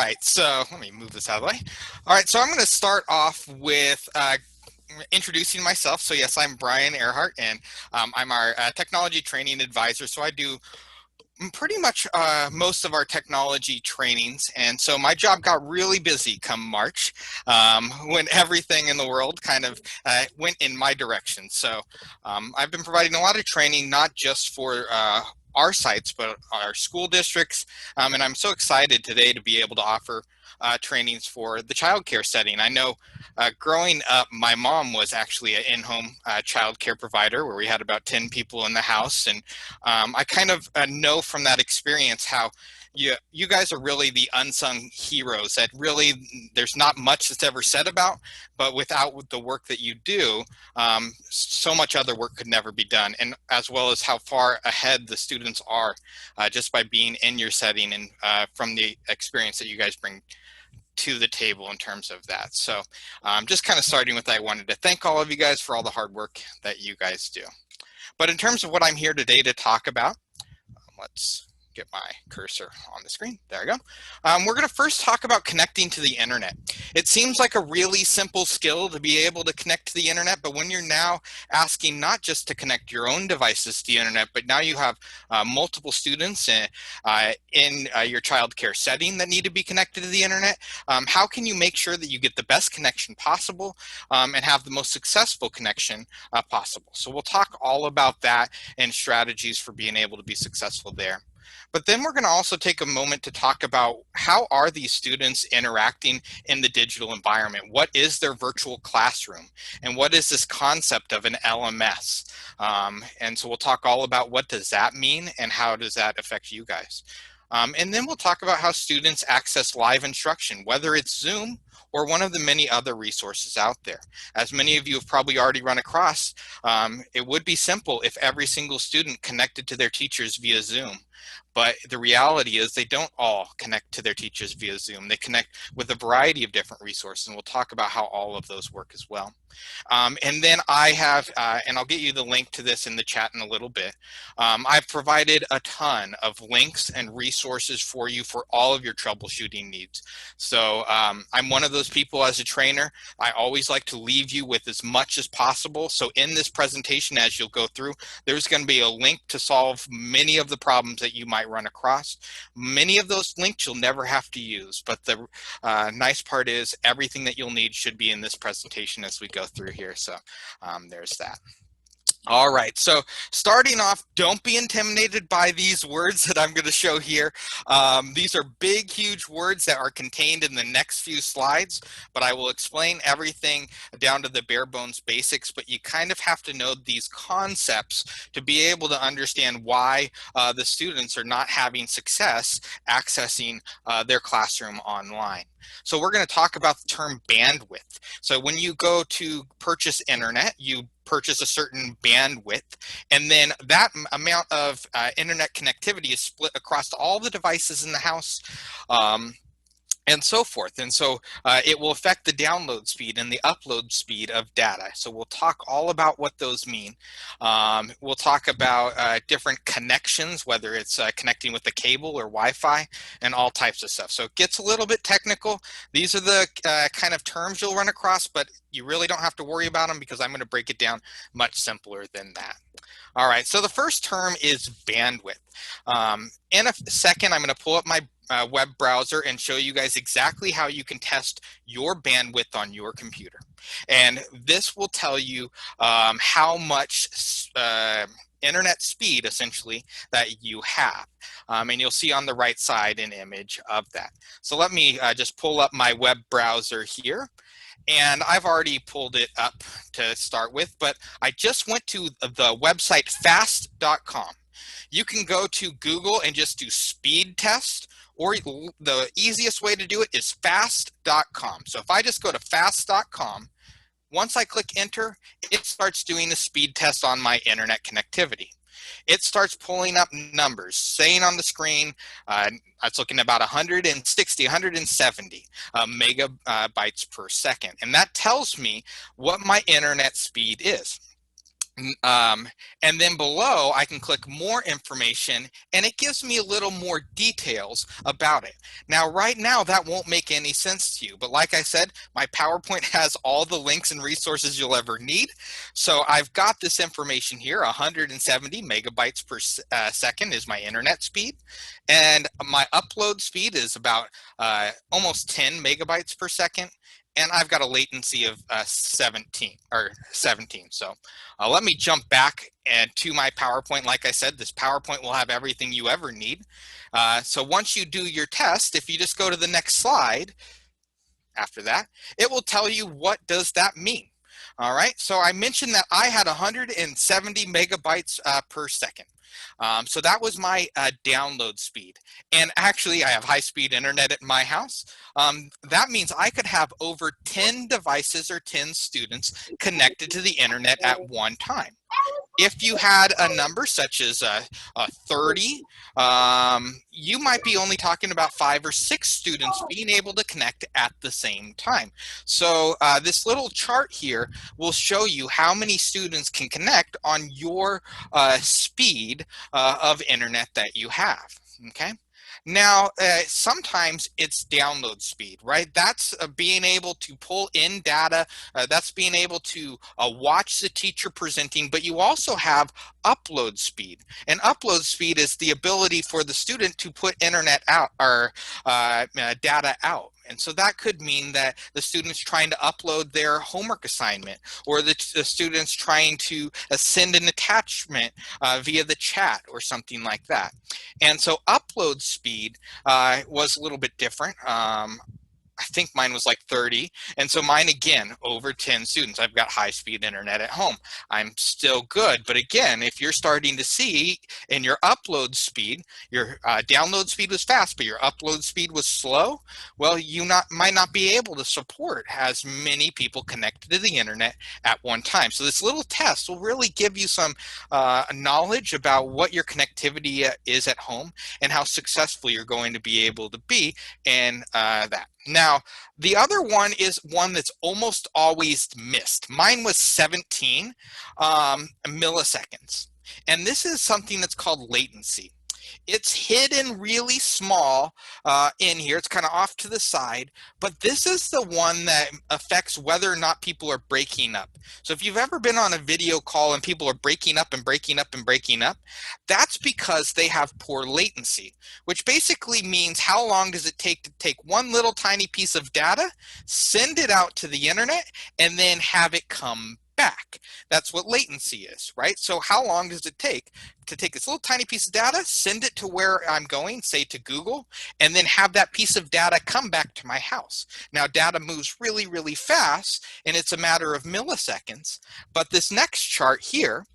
right, so let me move this out of the way. All right, so I'm going to start off with introducing myself. So yes, I'm Brian Earhart, and I'm our technology training advisor. So I do pretty much most of our technology trainings, and so my job got really busy come March when everything in the world kind of went in my direction. So I've been providing a lot of training, not just for our sites, but our school districts, and I'm so excited today to be able to offer trainings for the childcare setting. I know growing up, my mom was actually an in-home childcare provider where we had about 10 people in the house, and I kind of know from that experience how you guys are really the unsung heroes that really there's not much that's ever said about, but without the work that you do, so much other work could never be done, and as well as how far ahead the students are just by being in your setting and from the experience that you guys bring to the table in terms of that. So just kind of starting with that, I wanted to thank all of you guys for all the hard work that you guys do. But in terms of what I'm here today to talk about, let's get my cursor on the screen. There we go. We're going to first talk about connecting to the internet. It seems like a really simple skill to be able to connect to the internet, but when you're now asking not just to connect your own devices to the internet, but now you have multiple students in your child care setting that need to be connected to the internet, how can you make sure that you get the best connection possible and have the most successful connection possible? So we'll talk all about that and strategies for being able to be successful there. But then we're going to also take a moment to talk about how are these students interacting in the digital environment? What is their virtual classroom? And what is this concept of an LMS? And so we'll talk all about what does that mean and how does that affect you guys? And then we'll talk about how students access live instruction, whether it's Zoom or one of the many other resources out there. As many of you have probably already run across, it would be simple if every single student connected to their teachers via Zoom. But the reality is they don't all connect to their teachers via Zoom. They connect with a variety of different resources, and we'll talk about how all of those work as well. And then I have, and I'll get you the link to this in the chat in a little bit, I've provided a ton of links and resources for you for all of your troubleshooting needs. So I'm one of those people as a trainer, I always like to leave you with as much as possible. So in this presentation, as you'll go through, there's going to be a link to solve many of the problems that you might run across. Many of those links you'll never have to use, but the nice part is everything that you'll need should be in this presentation as we go through here. So there's that. All right, so starting off, don't be intimidated by these words that I'm going to show here. These are big, huge words that are contained in the next few slides, but I will explain everything down to the bare bones basics, but you kind of have to know these concepts to be able to understand why the students are not having success accessing their classroom online. So we're going to talk about the term bandwidth. So when you go to purchase internet, you purchase a certain bandwidth, and then that amount of internet connectivity is split across all the devices in the house, and so forth. And so it will affect the download speed and the upload speed of data. So we'll talk all about what those mean. We'll talk about different connections, whether it's connecting with the cable or Wi-Fi and all types of stuff. So it gets a little bit technical. These are the kind of terms you'll run across, but you really don't have to worry about them because I'm going to break it down much simpler than that. All right, so the first term is bandwidth. In a second, I'm going to pull up my web browser and show you guys exactly how you can test your bandwidth on your computer. And this will tell you how much internet speed essentially that you have. And you'll see on the right side an image of that. So let me just pull up my web browser here. And I've already pulled it up to start with, but I just went to the website fast.com. You can go to Google and just do speed test, or the easiest way to do it is fast.com. So if I just go to fast.com, once I click enter, it starts doing a speed test on my internet connectivity. It starts pulling up numbers, saying on the screen, it's looking at about 160, 170 megabytes per second. And that tells me what my internet speed is. Um, and then below, I can click more information, and it gives me a little more details about it. Now, right now, that won't make any sense to you, but like I said, my PowerPoint has all the links and resources you'll ever need. So I've got this information here. 170 megabytes per second is my internet speed, and my upload speed is about almost 10 megabytes per second. And I've got a latency of 17. So let me jump back and to my PowerPoint. Like I said, this PowerPoint will have everything you ever need. So once you do your test, if you just go to the next slide after that, it will tell you what does that mean. All right, so I mentioned that I had 170 megabytes per second. So that was my download speed. And actually, I have high-speed internet at my house. That means I could have over 10 devices or 10 students connected to the internet at one time. If you had a number such as 30, you might be only talking about 5 or 6 students being able to connect at the same time. So this little chart here will show you how many students can connect on your speed of internet that you have, okay? Now, sometimes it's download speed, right? That's being able to pull in data. That's being able to watch the teacher presenting, but you also have upload speed. And upload speed is the ability for the student to put internet out or data out. And so that could mean that the student's trying to upload their homework assignment, or the student's trying to send an attachment via the chat or something like that. And so upload speed was a little bit different. I think mine was like 30. And so mine, again, over 10 students. I've got high-speed internet at home. I'm still good. But again, if you're starting to see in your upload speed, your download speed was fast, but your upload speed was slow, well, you might not be able to support as many people connected to the internet at one time. So this little test will really give you some knowledge about what your connectivity is at home and how successful you're going to be able to be in that. Now, the other one is one that's almost always missed. Mine was 17 milliseconds. And this is something that's called latency. It's hidden really small in here. It's kind of off to the side, but this is the one that affects whether or not people are breaking up. So if you've ever been on a video call and people are breaking up and breaking up and breaking up, that's because they have poor latency, which basically means how long does it take to take one little tiny piece of data, send it out to the internet, and then have it come back. That's what latency is, right? So how long does it take to take this little tiny piece of data, send it to where I'm going, say to Google, and then have that piece of data come back to my house? Now, data moves really, really fast, and it's a matter of milliseconds. But this next chart here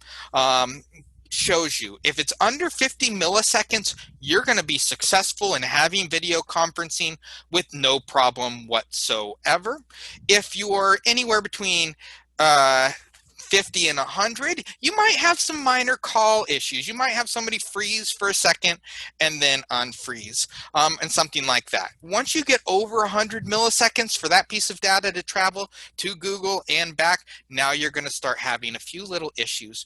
shows you if it's under 50 milliseconds, you're going to be successful in having video conferencing with no problem whatsoever. If you're anywhere between 50 and 100, you might have some minor call issues. You might have somebody freeze for a second and then unfreeze and something like that. Once you get over 100 milliseconds for that piece of data to travel to Google and back, now you're going to start having a few little issues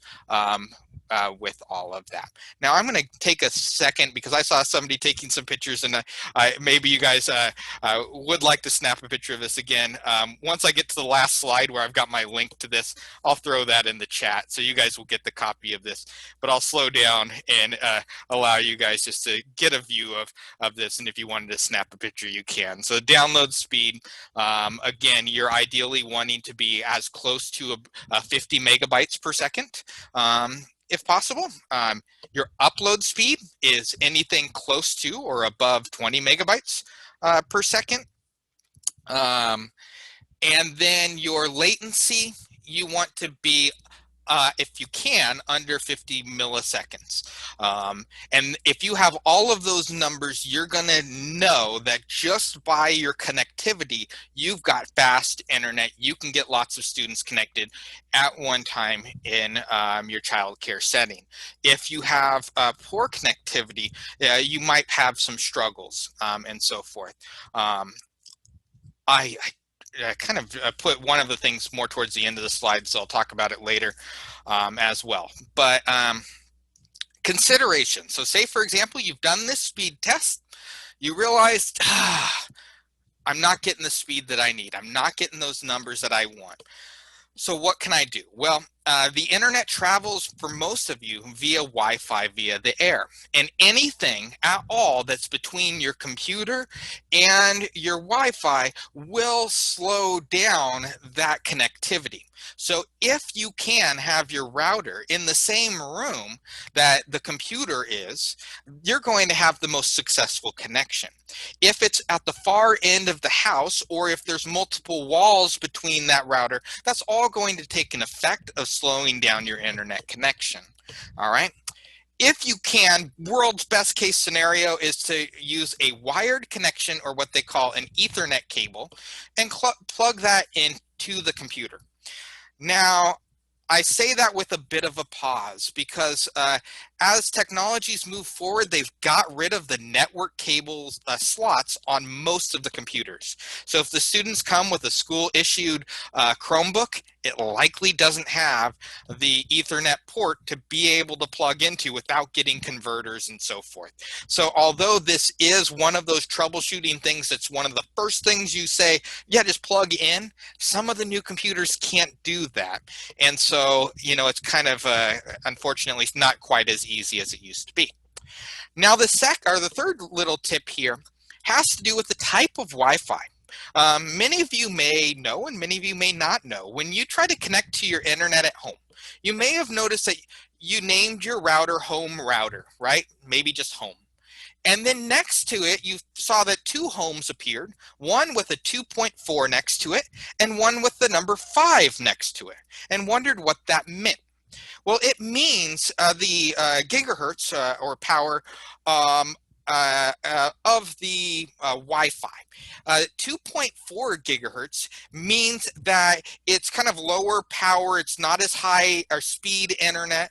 with all of that. Now I'm going to take a second because I saw somebody taking some pictures, and maybe you guys would like to snap a picture of this again. Once I get to the last slide where I've got my link to this, I'll throw that in the chat so you guys will get the copy of this. But I'll slow down and allow you guys just to get a view of this, and if you wanted to snap a picture, you can. So download speed, again, you're ideally wanting to be as close to 50 megabytes per second. If possible. Your upload speed is anything close to or above 20 megabytes per second. And then your latency, you want to be, if you can, under 50 milliseconds. And if you have all of those numbers, you're going to know that just by your connectivity, you've got fast internet. You can get lots of students connected at one time in your child care setting. If you have poor connectivity, you might have some struggles and so forth. kind of put one of the things more towards the end of the slide, so I'll talk about it later as well. But consideration. So say, for example, you've done this speed test. You realized, I'm not getting the speed that I need. I'm not getting those numbers that I want. So what can I do? Well, the internet travels for most of you via Wi-Fi, via the air. And anything at all that's between your computer and your Wi-Fi will slow down that connectivity. So if you can have your router in the same room that the computer is, you're going to have the most successful connection. If it's at the far end of the house, or if there's multiple walls between that router, that's all going to take an effect of slowing down your internet connection. All right. If you can, world's best case scenario is to use a wired connection, or what they call an Ethernet cable, and plug that into the computer. Now, I say that with a bit of a pause, because as technologies move forward, they've got rid of the network cables slots on most of the computers. So if the students come with a school-issued Chromebook, it likely doesn't have the Ethernet port to be able to plug into without getting converters and so forth. So although this is one of those troubleshooting things, that's one of the first things you say, yeah, just plug in, some of the new computers can't do that. And so, you know, it's kind of, unfortunately, not quite as easy as it used to be. Now, the third little tip here has to do with the type of Wi-Fi. Many of you may know, and many of you may not know, when you try to connect to your internet at home, you may have noticed that you named your router home router, right? Maybe just home. And then next to it, you saw that two homes appeared, one with a 2.4 next to it, and one with the number 5 next to it, and wondered what that meant. Well, it means the gigahertz or power of the Wi-Fi. 2.4 gigahertz means that it's kind of lower power, it's not as high or speed internet,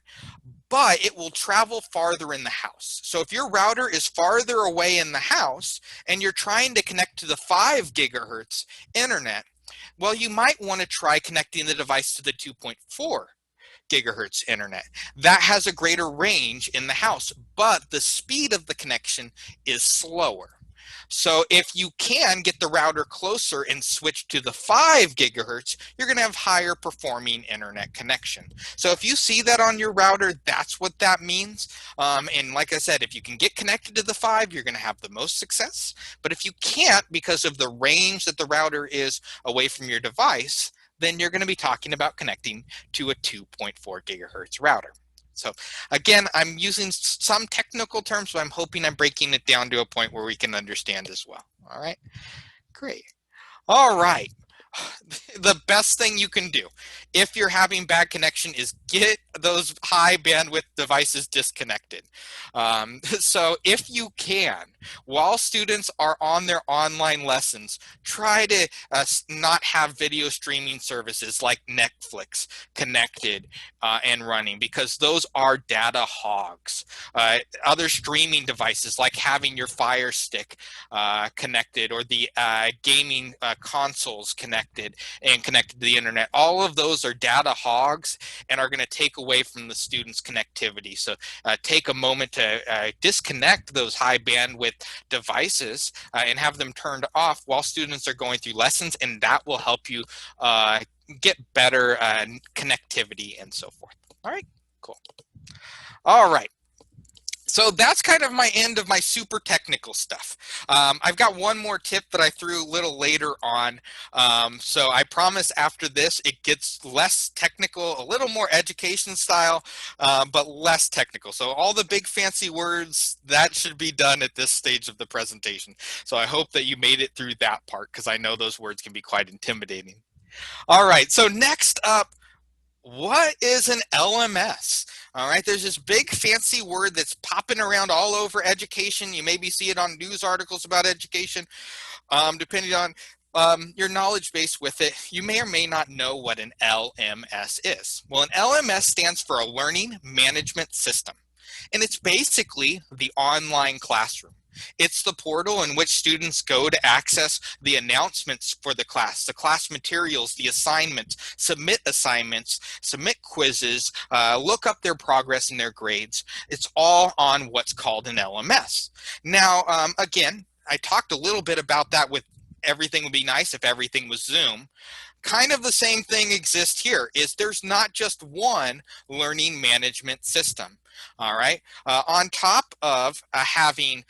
but it will travel farther in the house. So if your router is farther away in the house and you're trying to connect to the 5 gigahertz internet, well, you might want to try connecting the device to the 2.4 gigahertz internet. That has a greater range in the house, but the speed of the connection is slower. So if you can get the router closer and switch to the 5 gigahertz, you're going to have higher performing internet connection. So if you see that on your router, that's what that means. And like I said, if you can get connected to the 5, you're going to have the most success. But if you can't, because of the range that the router is away from your device, then you're going to be talking about connecting to a 2.4 gigahertz router. So again, I'm using some technical terms, but I'm hoping I'm breaking it down to a point where we can understand as well. All right, great. All right. The best thing you can do if you're having bad connection is get those high bandwidth devices disconnected. So if you can, while students are on their online lessons, try to not have video streaming services like Netflix connected and running, because those are data hogs. Other streaming devices, like having your Fire Stick connected, or the gaming consoles connected and connected to the internet, all of those are data hogs and are going to take away from the students' connectivity. So take a moment to disconnect those high bandwidth devices and have them turned off while students are going through lessons, and that will help you get better connectivity and so forth. All right, cool. All right. So that's kind of my end of my super technical stuff. I've got one more tip that I threw a little later on. So I promise after this, it gets less technical, a little more education style, but less technical. So all the big fancy words, that should be done at this stage of the presentation. So I hope that you made it through that part, because I know those words can be quite intimidating. All right, so next up, what is an LMS? All right, there's this big fancy word that's popping around all over education. You maybe see it on news articles about education. Depending on your knowledge base with it, you may or may not know what an LMS is. Well, an LMS stands for a Learning Management System, and it's basically the online classroom. It's the portal in which students go to access the announcements for the class materials, the assignments, submit quizzes, look up their progress and their grades. It's all on what's called an LMS. Now, again, I talked a little bit about that with everything would be nice if everything was Zoom. Kind of the same thing exists here, is there's not just one learning management system. All right, on top of having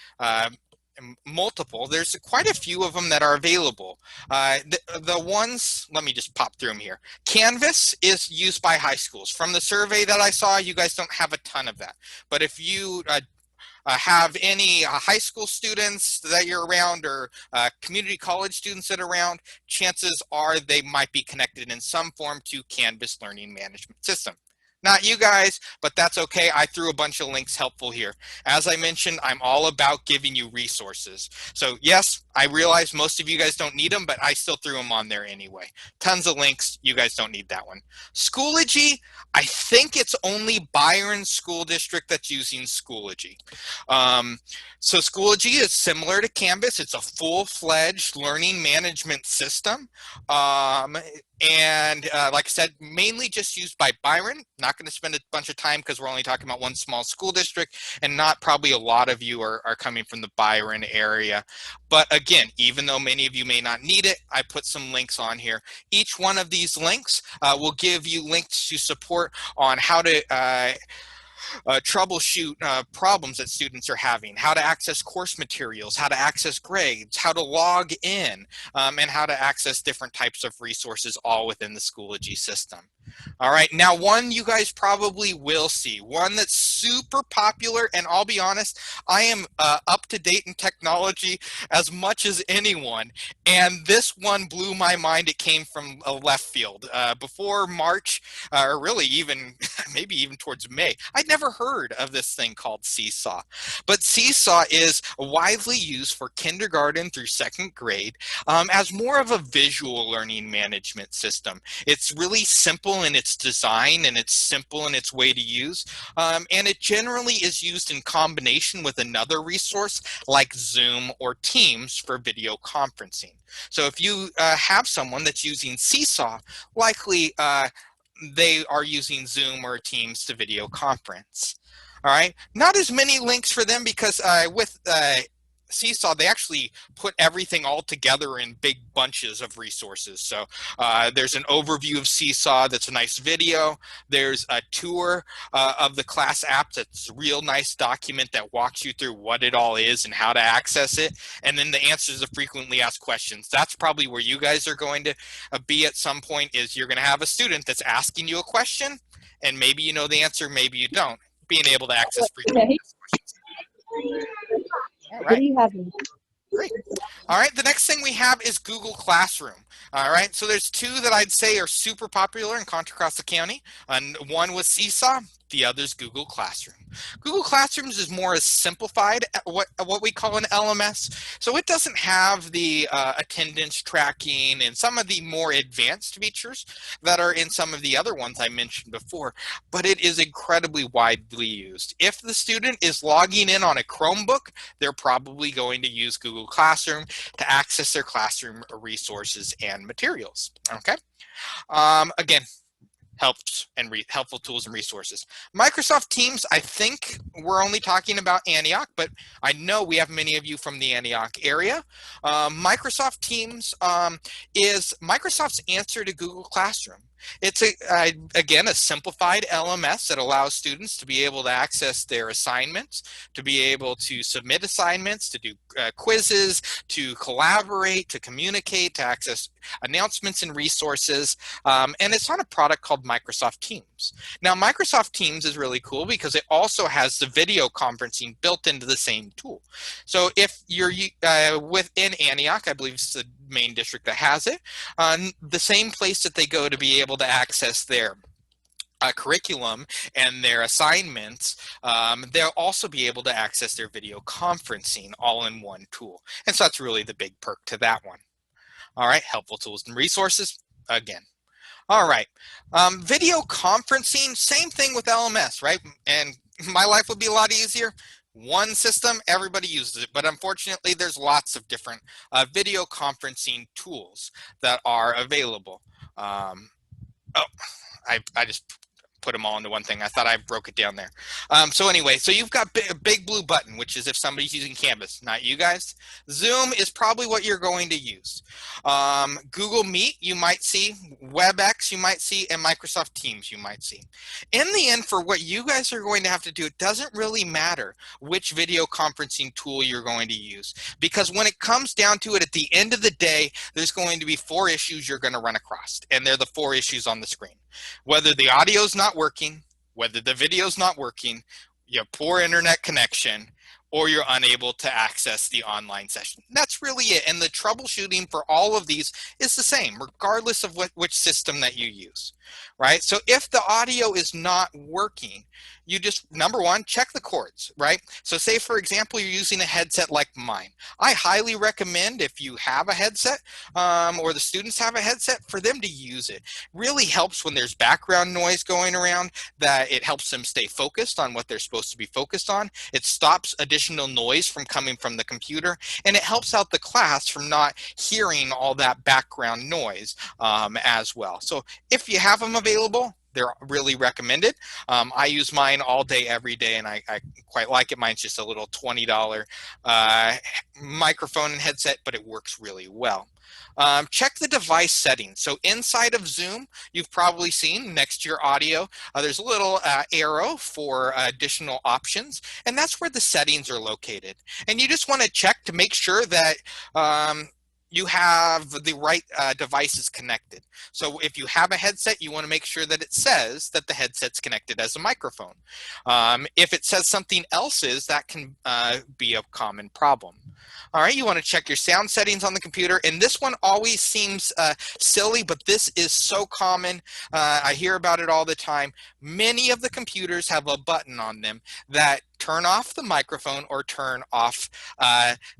multiple, there's quite a few of them that are available. The ones, let me just pop through them here. Canvas is used by high schools. From the survey that I saw, you guys don't have a ton of that. But if you have any high school students that you're around, or community college students that are around, chances are they might be connected in some form to Canvas Learning Management System. Not you guys, but that's okay. I threw a bunch of links helpful here. As I mentioned, I'm all about giving you resources. So yes, I realize most of you guys don't need them, but I still threw them on there anyway. Tons of links. You guys don't need that one. Schoology, I think it's only Byron School District that's using Schoology. So Schoology is similar to Canvas. It's a full-fledged learning management system. And like I said, mainly just used by Byron. Not going to spend a bunch of time because we're only talking about one small school district, and not probably a lot of you are coming from the Byron area. But again, even though many of you may not need it, I put some links on here. Each one of these links will give you links to support on how to troubleshoot problems that students are having, how to access course materials, how to access grades, how to log in, and how to access different types of resources all within the Schoology system. All right, now one you guys probably will see, one that's super popular, and I'll be honest, I am up to date in technology as much as anyone, and this one blew my mind. It came from a left field. Before March, or really even, maybe even towards May, I'd never heard of this thing called Seesaw. But Seesaw is widely used for kindergarten through second grade as more of a visual learning management system. It's really simple in its design, and it's simple in its way to use, and it generally is used in combination with another resource like Zoom or Teams for video conferencing. So if you have someone that's using Seesaw, likely they are using Zoom or Teams to video conference. All right, not as many links for them because with Seesaw, they actually put everything all together in big bunches of resources. So there's an overview of Seesaw that's a nice video. There's a tour of the class app that's a real nice document that walks you through what it all is and how to access it. And then the answers to frequently asked questions. That's probably where you guys are going to be at some point, is you're going to have a student that's asking you a question, and maybe you know the answer, maybe you don't. Being able to access frequently asked questions. All right. What do you have? Great. All right, the next thing we have is Google Classroom. All right, so there's two that I'd say are super popular in Contra Costa County. One was Seesaw, the other's Google Classroom. Google Classrooms is more as simplified, what we call an LMS. So it doesn't have the attendance tracking and some of the more advanced features that are in some of the other ones I mentioned before, but it is incredibly widely used. If the student is logging in on a Chromebook, they're probably going to use Google Classroom to access their classroom resources and materials, okay? Again, helpful tools and resources. Microsoft Teams, I think we're only talking about Antioch, but I know we have many of you from the Antioch area. Microsoft Teams is Microsoft's answer to Google Classroom. It's, again, a simplified LMS that allows students to be able to access their assignments, to be able to submit assignments, to do quizzes, to collaborate, to communicate, to access announcements and resources. And it's on a product called Microsoft Teams. Now, Microsoft Teams is really cool because it also has the video conferencing built into the same tool. So if you're within Antioch, I believe it's the main district that has it, the same place that they go to be able to access their curriculum and their assignments, they'll also be able to access their video conferencing all in one tool. And so that's really the big perk to that one. All right, helpful tools and resources, again. All right, video conferencing, same thing with LMS, right? And my life would be a lot easier. one system, everybody uses it, but unfortunately there's lots of different video conferencing tools that are available. Oh, I just put them all into one thing. I thought I broke it down there. So anyway, so you've got a big blue button, which is if somebody's using Canvas, not you guys. Zoom is probably what you're going to use. Google Meet, you might see. WebEx, you might see. And Microsoft Teams, you might see. In the end, for what you guys are going to have to do, it doesn't really matter which video conferencing tool you're going to use. Because when it comes down to it, at the end of the day, there's going to be 4 issues you're going to run across. And they're the 4 issues on the screen. Whether the audio's not working, whether the video's not working, you have poor internet connection, or you're unable to access the online session. That's really it. And the troubleshooting for all of these is the same, regardless of which system that you use, right? So if the audio is not working, you just, number one, check the cords, right? So say, for example, you're using a headset like mine. I highly recommend, if you have a headset or the students have a headset, for them to use it. Really helps when there's background noise going around, that it helps them stay focused on what they're supposed to be focused on. It stops additional noise from coming from the computer, and it helps out the class from not hearing all that background noise as well. So if you have them available, they're really recommended. I use mine all day, every day, and I quite like it. Mine's just a little $20 microphone and headset, but it works really well. Check the device settings. So inside of Zoom, you've probably seen next to your audio, there's a little arrow for additional options, and that's where the settings are located. And you just want to check to make sure that you have the right devices connected. So if you have a headset, you want to make sure that it says that the headset's connected as a microphone. If it says something else, that can be a common problem. All right, you want to check your sound settings on the computer. And this one always seems silly, but this is so common. I hear about it all the time. Many of the computers have a button on them that turn off the microphone or turn off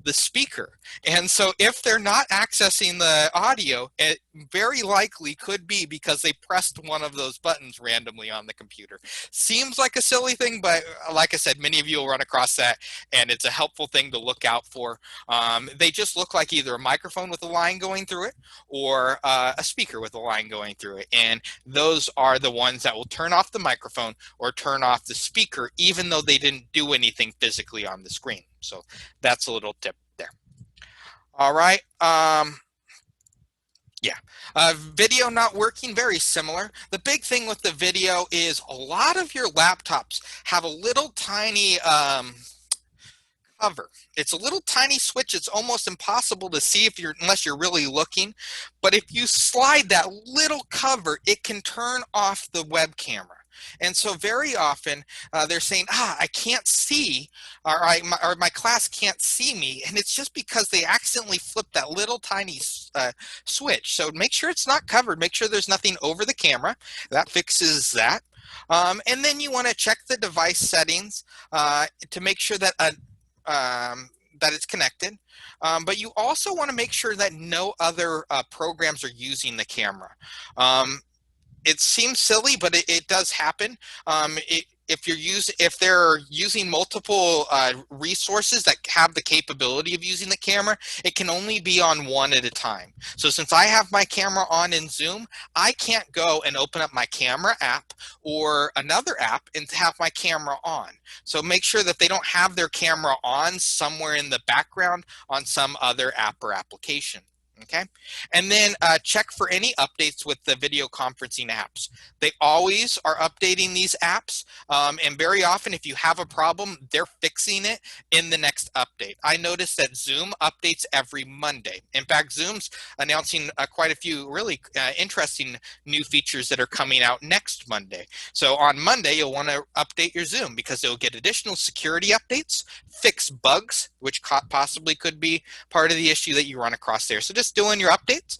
the speaker. And so if they're not accessing the audio, it very likely could be because they pressed one of those buttons randomly on the computer. Seems like a silly thing, but like I said, many of you will run across that, and it's a helpful thing to look out for. They just look like either a microphone with a line going through it or a speaker with a line going through it. And those are the ones that will turn off the microphone or turn off the speaker, even though they didn't do anything physically on the screen. So that's a little tip there. All right. Video not working, very similar. The big thing with the video is a lot of your laptops have a little tiny cover. It's a little tiny switch. It's almost impossible to see unless you're really looking. But if you slide that little cover, it can turn off the web camera. And so very often they're saying, I can't see, or my class can't see me. And it's just because they accidentally flipped that little tiny switch. So make sure it's not covered. Make sure there's nothing over the camera. That fixes that. And then you want to check the device settings to make sure that it's connected. But you also want to make sure that no other programs are using the camera. It seems silly, but it does happen. If they're using multiple resources that have the capability of using the camera, it can only be on one at a time. So since I have my camera on in Zoom, I can't go and open up my camera app or another app and have my camera on. So make sure that they don't have their camera on somewhere in the background on some other app or application. Okay, and then check for any updates with the video conferencing apps. They always are updating these apps, and very often if you have a problem, they're fixing it in the next update. I noticed that Zoom updates every Monday. In fact, Zoom's announcing quite a few really interesting new features that are coming out next Monday. So on Monday, you'll want to update your Zoom because it'll get additional security updates, fix bugs, which possibly could be part of the issue that you run across there. So just doing your updates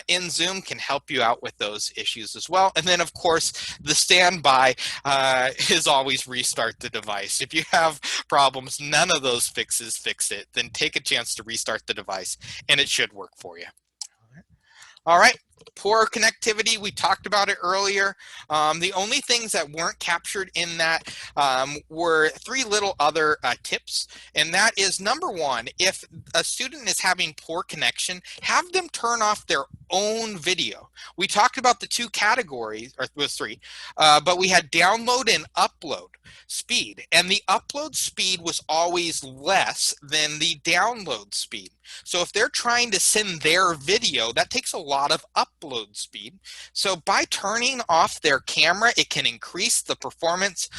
in Zoom can help you out with those issues as well. And then, of course, the standby is always restart the device. If you have problems, none of those fixes fix it, then take a chance to restart the device, and it should work for you. All right. Poor connectivity, we talked about it earlier. The only things that weren't captured in that were 3 little other tips. And that is, number 1, if a student is having poor connection, have them turn off their own video. We talked about the 2 categories, or it was 3, but we had download and upload speed. And the upload speed was always less than the download speed. So if they're trying to send their video, that takes a lot of upload speed. So by turning off their camera, it can increase the performance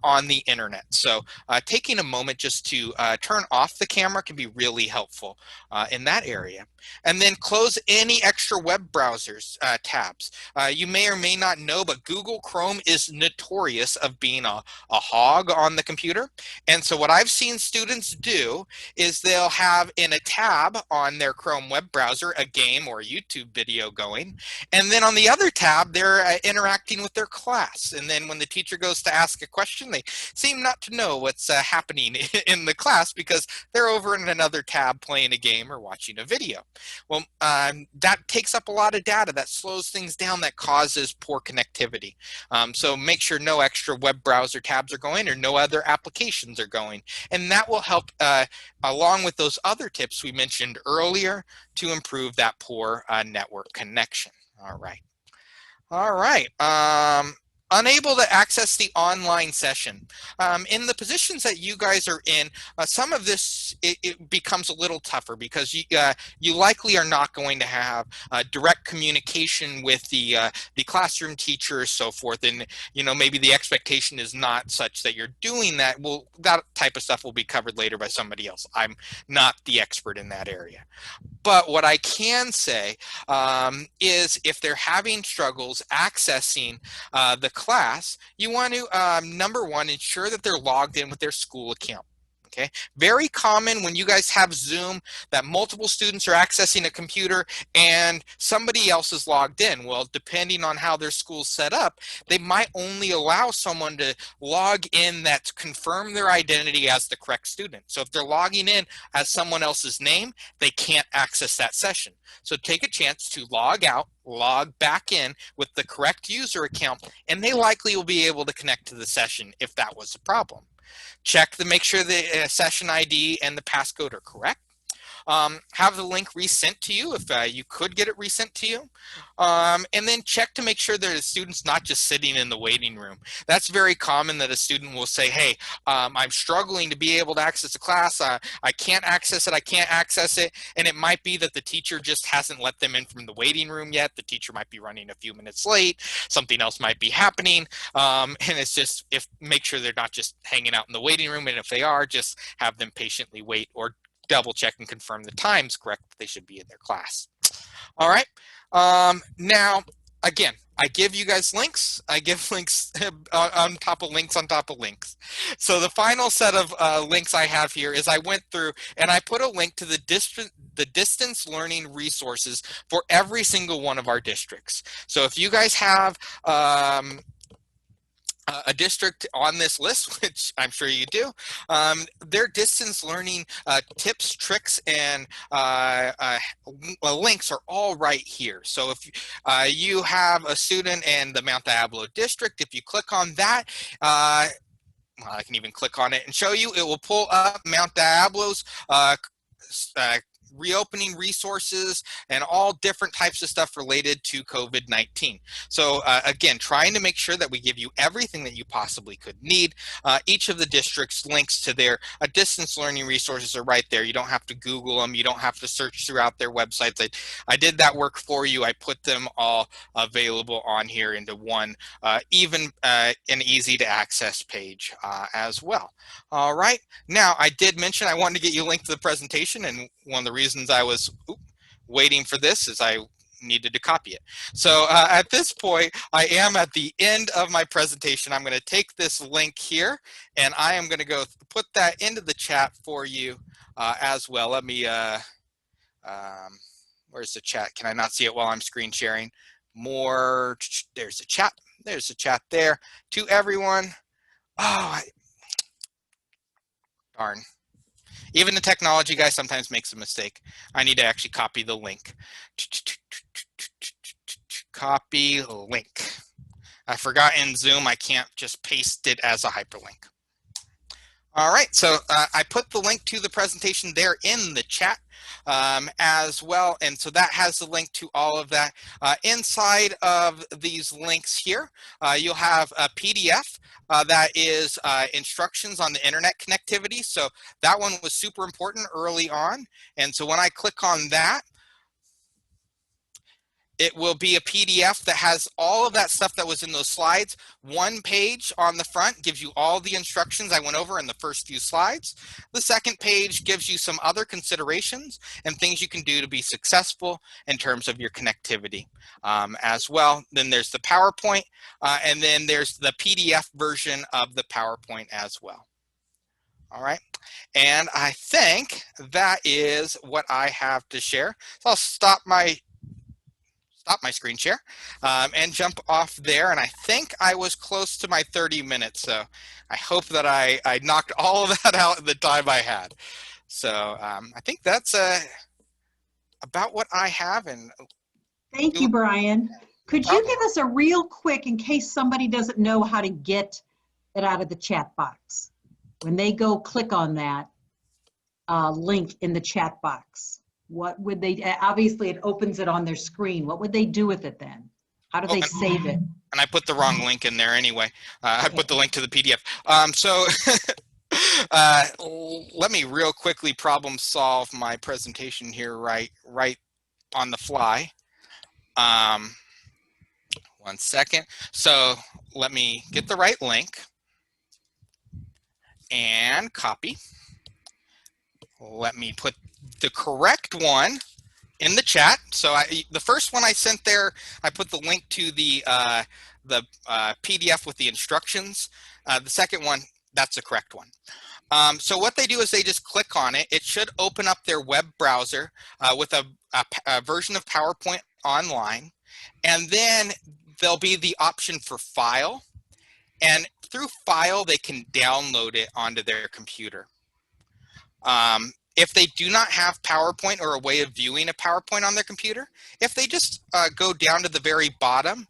on the internet. So taking a moment just to turn off the camera can be really helpful in that area. And then close any extra web browsers tabs. You may or may not know, but Google Chrome is notorious of being a hog on the computer. And so what I've seen students do is they'll have in a tab on their Chrome web browser a game or a YouTube video going, and then on the other tab they're interacting with their class, and then when the teacher goes to ask a question, they seem not to know what's happening in the class because they're over in another tab playing a game or watching a video. Well, that takes up a lot of data, that slows things down, that causes poor connectivity. So make sure no extra web browser tabs are going or no other applications are going, and that will help along with those other tips we mentioned earlier to improve that poor network connection. All right. All right. Unable to access the online session. In the positions that you guys are in, some of this, it becomes a little tougher because you likely are not going to have direct communication with the classroom teacher or so forth. And, you know, maybe the expectation is not such that you're doing that. Well, that type of stuff will be covered later by somebody else. I'm not the expert in that area. But what I can say is if they're having struggles accessing the class, you want to, number 1, ensure that they're logged in with their school account. Okay, very common when you guys have Zoom that multiple students are accessing a computer and somebody else is logged in. Well, depending on how their school's set up, they might only allow someone to log in that confirm their identity as the correct student. So if they're logging in as someone else's name, they can't access that session. So take a chance to log out, log back in with the correct user account, and they likely will be able to connect to the session if that was a problem. Check to make sure the session ID and the passcode are correct. Have the link resent to you if you could get it resent to you. And then check to make sure that the student's not just sitting in the waiting room. That's very common that a student will say, hey, I'm struggling to be able to access a class. I can't access it. I can't access it. And it might be that the teacher just hasn't let them in from the waiting room yet. The teacher might be running a few minutes late. Something else might be happening. And it's just, make sure they're not just hanging out in the waiting room. And if they are, just have them patiently wait or double check and confirm the time's correct that they should be in their class. All right. Now, again, I give you guys links. I give links on top of links on top of links. So the final set of links I have here is I went through and I put a link to the distance learning resources for every single one of our districts. So if you guys have a district on this list, which I'm sure you do, their distance learning tips, tricks, and links are all right here. So if you have a student in the Mount Diablo district, if you click on that, well, I can even click on it and show you, it will pull up Mount Diablo's reopening resources and all different types of stuff related to COVID-19. So again, trying to make sure that we give you everything that you possibly could need. Each of the districts' links to their distance learning resources are right there. You don't have to Google them. You don't have to search throughout their websites. I did that work for you. I put them all available on here into one, even an easy to access page as well. All right. Now, I did mention I wanted to get you a link to the presentation, and one of the reasons I was waiting for this is I needed to copy it. So at this point, I am at the end of my presentation. I'm going to take this link here, and I am going to go put that into the chat for you as well. Let me, where's the chat? Can I not see it while I'm screen sharing? More, there's the chat. There's the chat there to everyone. Oh, darn. Even the technology guy sometimes makes a mistake. I need to actually copy the link. copy link. I forgot in Zoom I can't just paste it as a hyperlink. All right, so I put the link to the presentation there in the chat as well, and so that has the link to all of that. Inside of these links here, you'll have a PDF that is instructions on the internet connectivity. So that one was super important early on, and so when I click on that, it will be a PDF that has all of that stuff that was in those slides. One page on the front gives you all the instructions I went over in the first few slides. The second page gives you some other considerations and things you can do to be successful in terms of your connectivity as well. Then there's the PowerPoint, and then there's the PDF version of the PowerPoint as well. All right, and I think that is what I have to share. So I'll stop my screen share and jump off there. And I think I was close to my 30 minutes. So I hope that I knocked all of that out in the time I had. So I think that's about what I have. And thank you, Brian. Could you give us a real quick, in case somebody doesn't know how to get it out of the chat box, when they go click on that link in the chat box? What would they, obviously it opens it on their screen. What would they do with it then? How do they save it? And I put the wrong link in there anyway. I put the link to the PDF. So let me real quickly problem solve my presentation here right on the fly. 1 second. So let me get the right link and copy. Let me put the correct one in the chat. So the first one I sent there, I put the link to the PDF with the instructions. The second one, that's the correct one. So what they do is they just click on it. It should open up their web browser with a version of PowerPoint online. And then there'll be the option for file. And through file, they can download it onto their computer. If they do not have PowerPoint or a way of viewing a PowerPoint on their computer, if they just go down to the very bottom,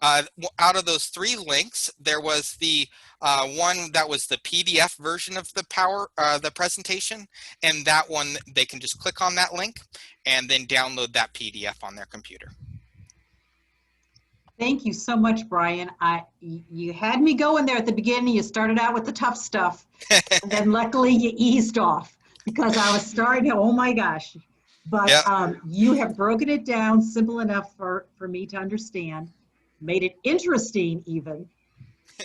out of those 3 links, there was the one that was the PDF version of the presentation, and that one, they can just click on that link and then download that PDF on their computer. Thank you so much, Brian. You had me going there at the beginning. You started out with the tough stuff, and then luckily you eased off, because I was starting to, oh my gosh. But yep. You have broken it down simple enough for me to understand, made it interesting even.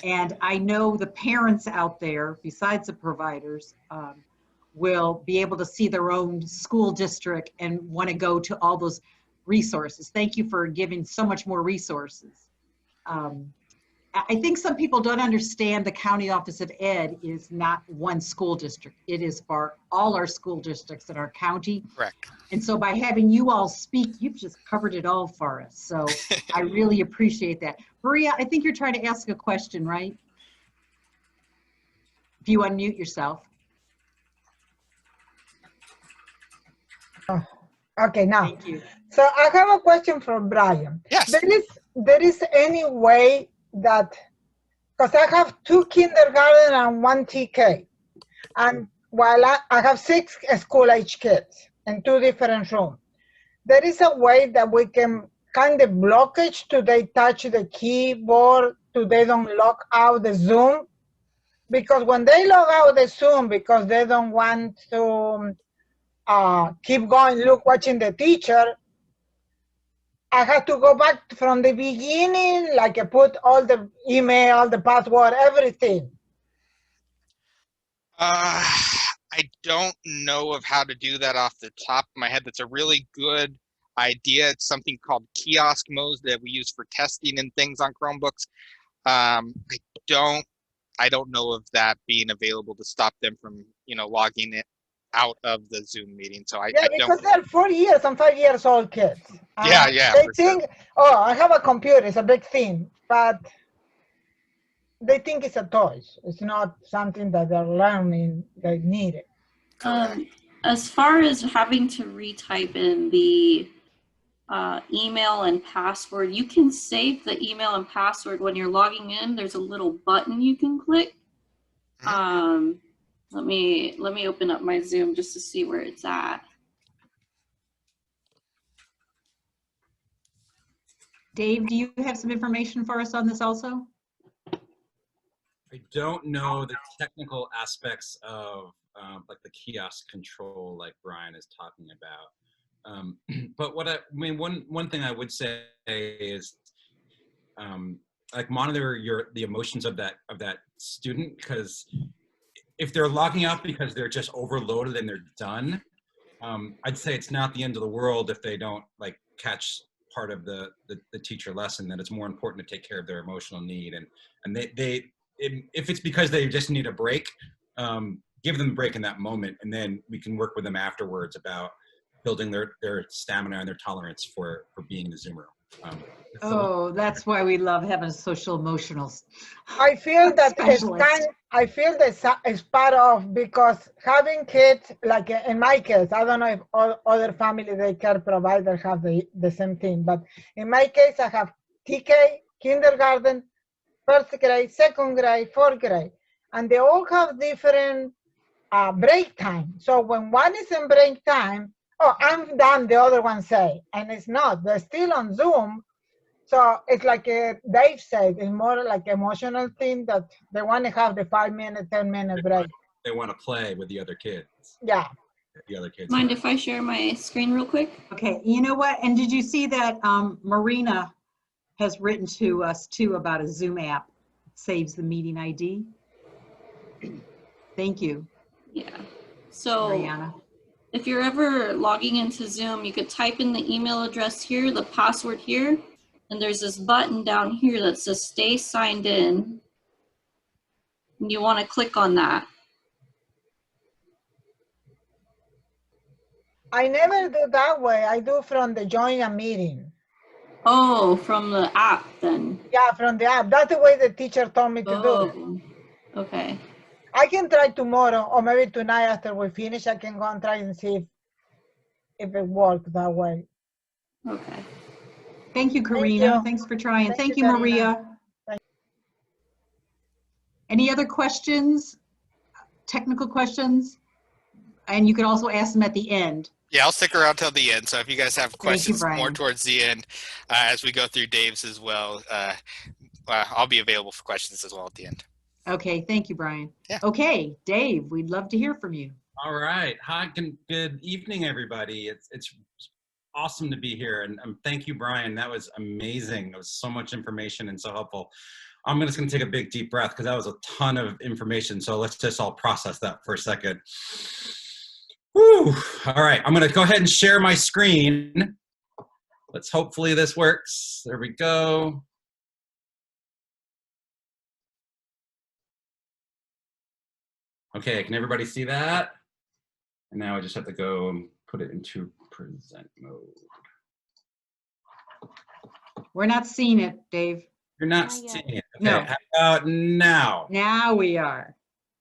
And I know the parents out there, besides the providers, will be able to see their own school district and want to go to all those resources. Thank you for giving so much more resources. I think some people don't understand the County Office of Ed is not one school district. It is for all our school districts in our county. Correct. And so by having you all speak, you've just covered it all for us. So I really appreciate that. Maria, I think you're trying to ask a question, right? If you unmute yourself. Oh, okay, now. Thank you. So I have a question for Brian. Yes. There is any way that, because I have 2 kindergarten and 1 TK, and while I have 6 school-age kids in 2 different rooms, there is a way that we can kind of blockage to they touch the keyboard, to they don't log out the Zoom, because when they log out the Zoom because they don't want to keep going, watching the teacher, I had to go back from the beginning, like I put all the email, the password, everything. I don't know of how to do that off the top of my head. That's a really good idea. It's something called kiosk modes that we use for testing and things on Chromebooks. I don't know of that being available to stop them from, logging it out of the Zoom meeting. So because they're 4 years and 5 years old kids. Yeah. They think, sure. Oh, I have a computer, it's a big thing, but they think it's a toy. It's not something that they're learning, they need it. As far as having to retype in the email and password. You can save the email and password when you're logging in. There's a little button you can click. Let me open up my Zoom just to see where it's at. Dave, do you have some information for us on this also? I don't know the technical aspects of like the kiosk control like Brian is talking about. But one thing I would say is like monitor the emotions of that student, because if they're logging out because they're just overloaded and they're done, I'd say it's not the end of the world if they don't like catch part of the teacher lesson, that it's more important to take care of their emotional need. And if it's because they just need a break, give them a break in that moment, and then we can work with them afterwards about building their stamina and their tolerance for being in the Zoom room. That's why we love having social emotionals. I feel that it's part of, because having kids, like in my case, I don't know if all other family daycare providers have the same thing, but in my case, I have TK, kindergarten, first grade, second grade, fourth grade, and they all have different break time. So when one is in break time, oh, I'm done, the other one say, and it's not. They're still on Zoom. So it's like Dave said, it's more like emotional thing that they want to have the 5-minute, 10-minute break. They want to play with the other kids. Yeah. The other kids. Mind if I share my screen real quick? Okay, you know what? And did you see that Marina has written to us too about a Zoom app? It saves the meeting ID. Thank you. Yeah. So Mariana, if you're ever logging into Zoom, you could type in the email address here, the password here, and there's this button down here that says stay signed in. And you want to click on that. I never do that way. I do from the join a meeting. Oh, from the app then. Yeah, from the app. That's the way the teacher told me to do it. Okay. I can try tomorrow, or maybe tonight after we finish, I can go and try and see if it works that way. Okay. Thank you, Karina. Thank you. Thanks for trying. Thank you, Karina. Maria. Any other questions? Technical questions? And you can also ask them at the end. Yeah, I'll stick around till the end. So if you guys have questions Brian. more towards the end, as we go through Dave's as well, I'll be available for questions as well at the end. Okay, thank you, Brian. Yeah. Okay, Dave, we'd love to hear from you. All right. Hi, good evening, everybody. It's awesome to be here, and thank you, Brian. That was amazing. It was so much information and so helpful. I'm just going to take a big deep breath because that was a ton of information. So let's just all process that for a second. Whew. All right, I'm going to go ahead and share my screen. Hopefully this works. There we go. Okay, can everybody see that? And now I just have to go and put it into present mode. We're not seeing it, Dave. You're not seeing it. Okay. No. How about now? Now we are.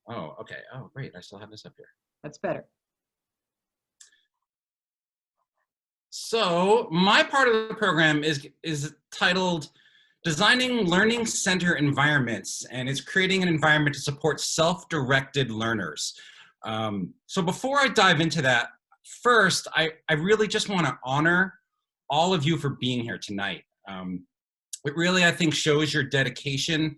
Oh, okay. Oh, great. I still have this up here. That's better. So my part of the program is titled Designing Learning Center Environments, and it's creating an environment to support self-directed learners. So before I dive into that, first, I really just want to honor all of you for being here tonight. It really, I think, shows your dedication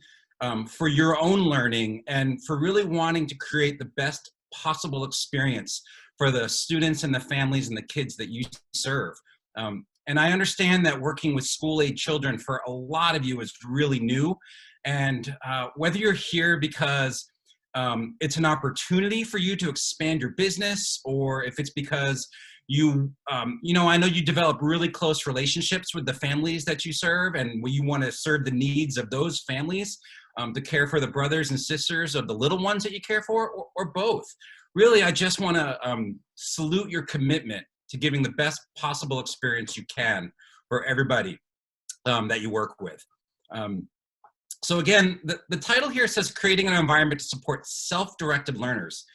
for your own learning and for really wanting to create the best possible experience for the students and the families and the kids that you serve. And I understand that working with school-age children for a lot of you is really new. And whether you're here because it's an opportunity for you to expand your business, or if it's because you know, I know you develop really close relationships with the families that you serve, and you want to serve the needs of those families, to care for the brothers and sisters of the little ones that you care for, or both. Really, I just want to salute your commitment to giving the best possible experience you can for everybody that you work with. So again, the title here says creating an environment to support self-directed learners.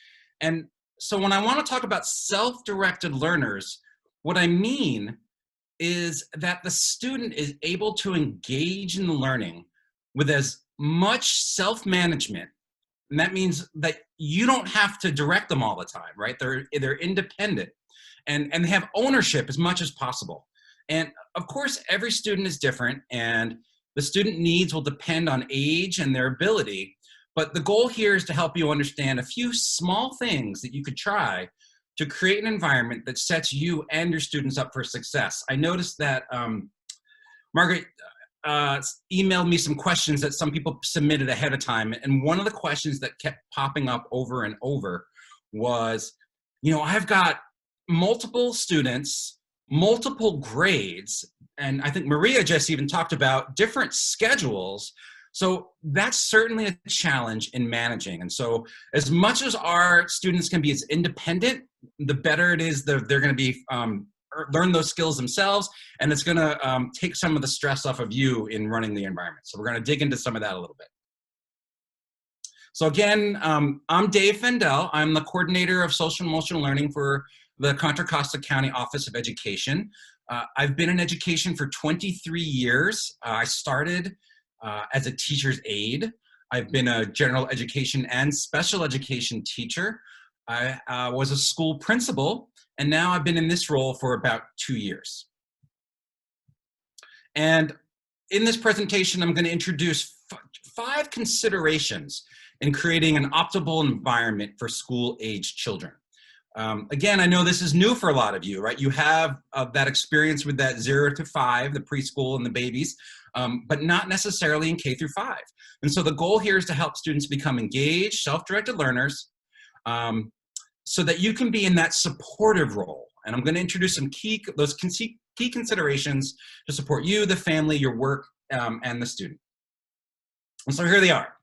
And so when I want to talk about self-directed learners, what I mean is that the student is able to engage in the learning with as much self-management. And that means that you don't have to direct them all the time, right? They're independent and they have ownership as much as possible. And of course, every student is different and the student needs will depend on age and their ability. But the goal here is to help you understand a few small things that you could try to create an environment that sets you and your students up for success. I noticed that Margaret emailed me some questions that some people submitted ahead of time. And one of the questions that kept popping up over and over was, you know, I've got multiple students, multiple grades, and I think Maria just even talked about different schedules. So that's certainly a challenge in managing. And so as much as our students can be as independent, the better it is that they're going to be learn those skills themselves, and it's going to take some of the stress off of you in running the environment. So we're going to dig into some of that a little bit. So again, I'm Dave Fendel. I'm the coordinator of social and emotional learning for the Contra Costa County Office of Education. I've been in education for 23 years. I started as a teacher's aide. I've been a general education and special education teacher. I was a school principal, and now I've been in this role for about 2 years. And in this presentation, I'm going to introduce 5 considerations in creating an optimal environment for school-age children. Again, I know this is new for a lot of you, right? You have that experience with that 0 to 5, the preschool and the babies, but not necessarily in K through 5. And so the goal here is to help students become engaged, self-directed learners, so that you can be in that supportive role. And I'm going to introduce some key considerations to support you, the family, your work, and the student. And so here they are.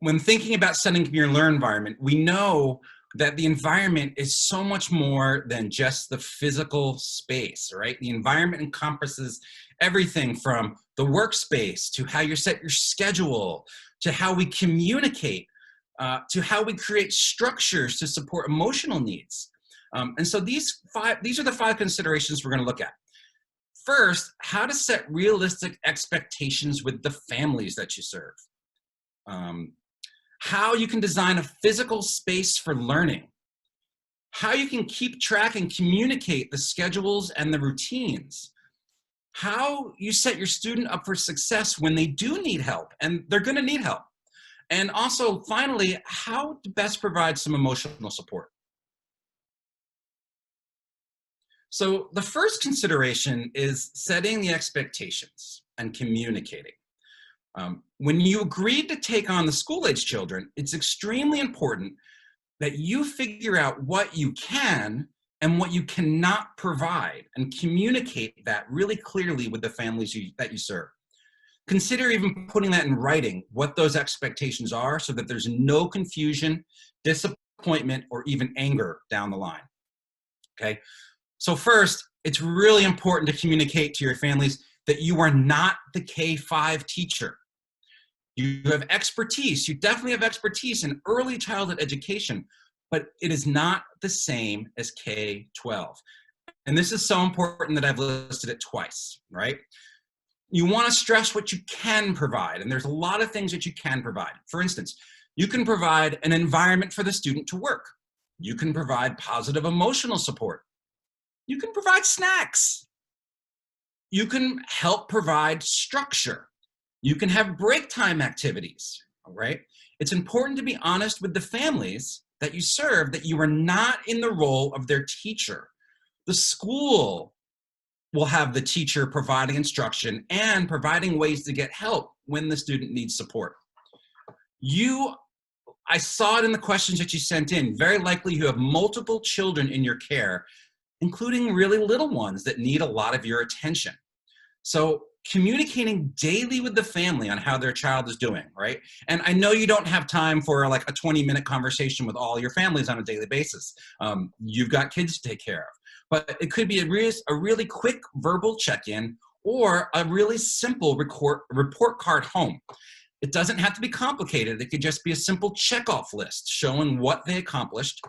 When thinking about setting your learn environment, we know that the environment is so much more than just the physical space, right? The environment encompasses everything from the workspace to how you set your schedule, to how we communicate, to how we create structures to support emotional needs. And so these are the 5 considerations we're going to look at. First, how to set realistic expectations with the families that you serve. How you can design a physical space for learning. How you can keep track and communicate the schedules and the routines. How you set your student up for success when they do need help, and they're going to need help. And also, finally, how to best provide some emotional support. So the first consideration is setting the expectations and communicating. When you agreed to take on the school-age children, it's extremely important that you figure out what you can and what you cannot provide and communicate that really clearly with the families that you serve. Consider even putting that in writing, what those expectations are, so that there's no confusion, disappointment, or even anger down the line, okay? So first, it's really important to communicate to your families that you are not the K-5 teacher. You have expertise, you definitely have expertise in early childhood education, but it is not the same as K-12. And this is so important that I've listed it twice, right? You want to stress what you can provide, and there's a lot of things that you can provide. For instance, you can provide an environment for the student to work. You can provide positive emotional support. You can provide snacks. You can help provide structure. You can have break time activities, all right? It's important to be honest with the families that you serve that you are not in the role of their teacher. The school will have the teacher providing instruction and providing ways to get help when the student needs support. I saw it in the questions that you sent in. Very likely you have multiple children in your care, including really little ones that need a lot of your attention. So communicating daily with the family on how their child is doing, right? And I know you don't have time for like a 20-minute conversation with all your families on a daily basis. You've got kids to take care of. But it could be a really quick verbal check-in or a really simple report card home. It doesn't have to be complicated. It could just be a simple check-off list showing what they accomplished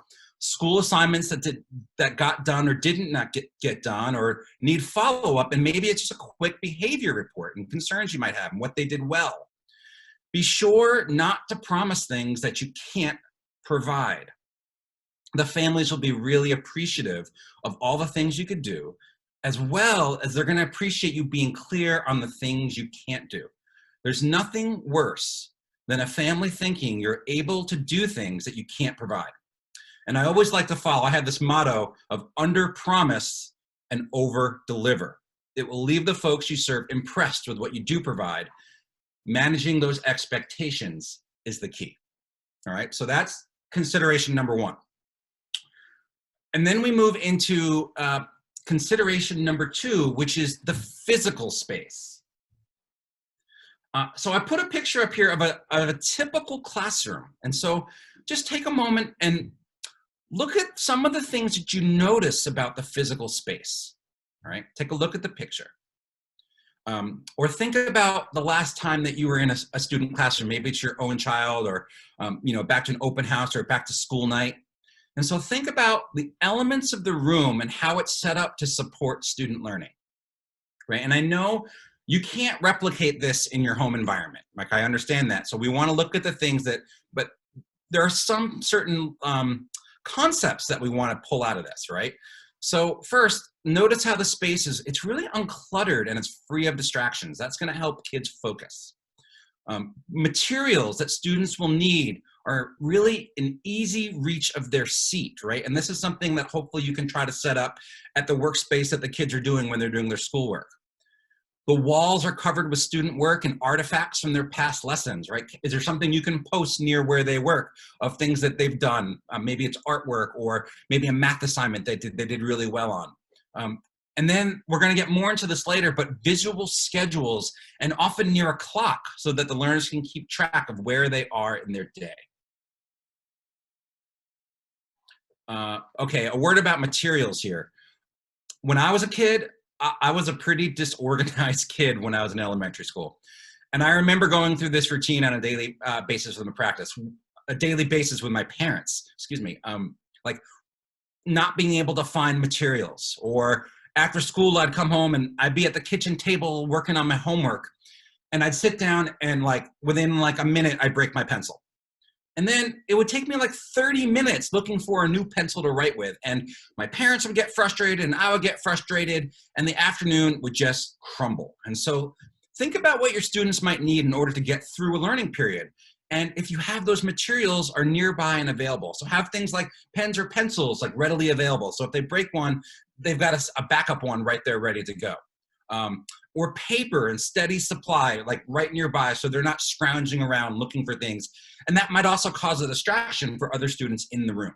school assignments that got done or didn't not get done or need follow-up, and maybe it's just a quick behavior report and concerns you might have and what they did well. Be sure not to promise things that you can't provide. The families will be really appreciative of all the things you could do, as well as they're going to appreciate you being clear on the things you can't do. There's nothing worse than a family thinking you're able to do things that you can't provide. And I always like to follow, I have this motto of under promise and over deliver. It will leave the folks you serve impressed with what you do provide. Managing those expectations is the key. All right, so that's consideration number one. And then we move into consideration number two, which is the physical space. So I put a picture up here of a typical classroom. And so just take a moment and look at some of the things that you notice about the physical space. All right, take a look at the picture. Or think about the last time that you were in a student classroom. Maybe it's your own child, or back to an open house or back to school night. And so think about the elements of the room and how it's set up to support student learning, right? And I know you can't replicate this in your home environment. Like, I understand that. So we want to look at the things but there are some certain concepts that we want to pull out of this, right? So first, notice how the space it's really uncluttered and it's free of distractions. That's going to help kids focus. Materials that students will need are really in easy reach of their seat, right? And this is something that hopefully you can try to set up at the workspace that the kids are doing when they're doing their schoolwork. The walls are covered with student work and artifacts from their past lessons, right? Is there something you can post near where they work of things that they've done? Maybe it's artwork, or maybe a math assignment they did really well on. And then we're going to get more into this later, but visual schedules, and often near a clock, so that the learners can keep track of where they are in their day. Okay, a word about materials here. When I was a kid, I was a pretty disorganized kid when I was in elementary school. And I remember going through this routine on a daily basis with my parents, like not being able to find materials, or after school, I'd come home and I'd be at the kitchen table working on my homework, and I'd sit down and within a minute, I'd break my pencil. And then it would take me 30 minutes looking for a new pencil to write with. And my parents would get frustrated and I would get frustrated, and the afternoon would just crumble. And so think about what your students might need in order to get through a learning period. And if you have those materials are nearby and available. So have things like pens or pencils readily available. So if they break one, they've got a backup one right there ready to go. Or paper and steady supply right nearby, so they're not scrounging around looking for things. And that might also cause a distraction for other students in the room.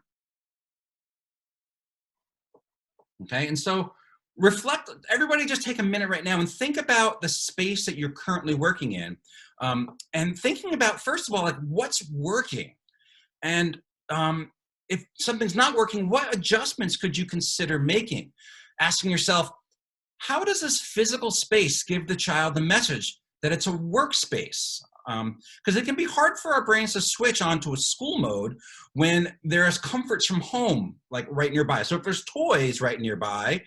Okay, and so reflect, everybody just take a minute right now and think about the space that you're currently working in. And thinking about, first of all, what's working? And if something's not working, what adjustments could you consider making? Asking yourself, how does this physical space give the child the message that it's a workspace? Because it can be hard for our brains to switch onto a school mode when there's comforts from home, right nearby. So if there's toys right nearby,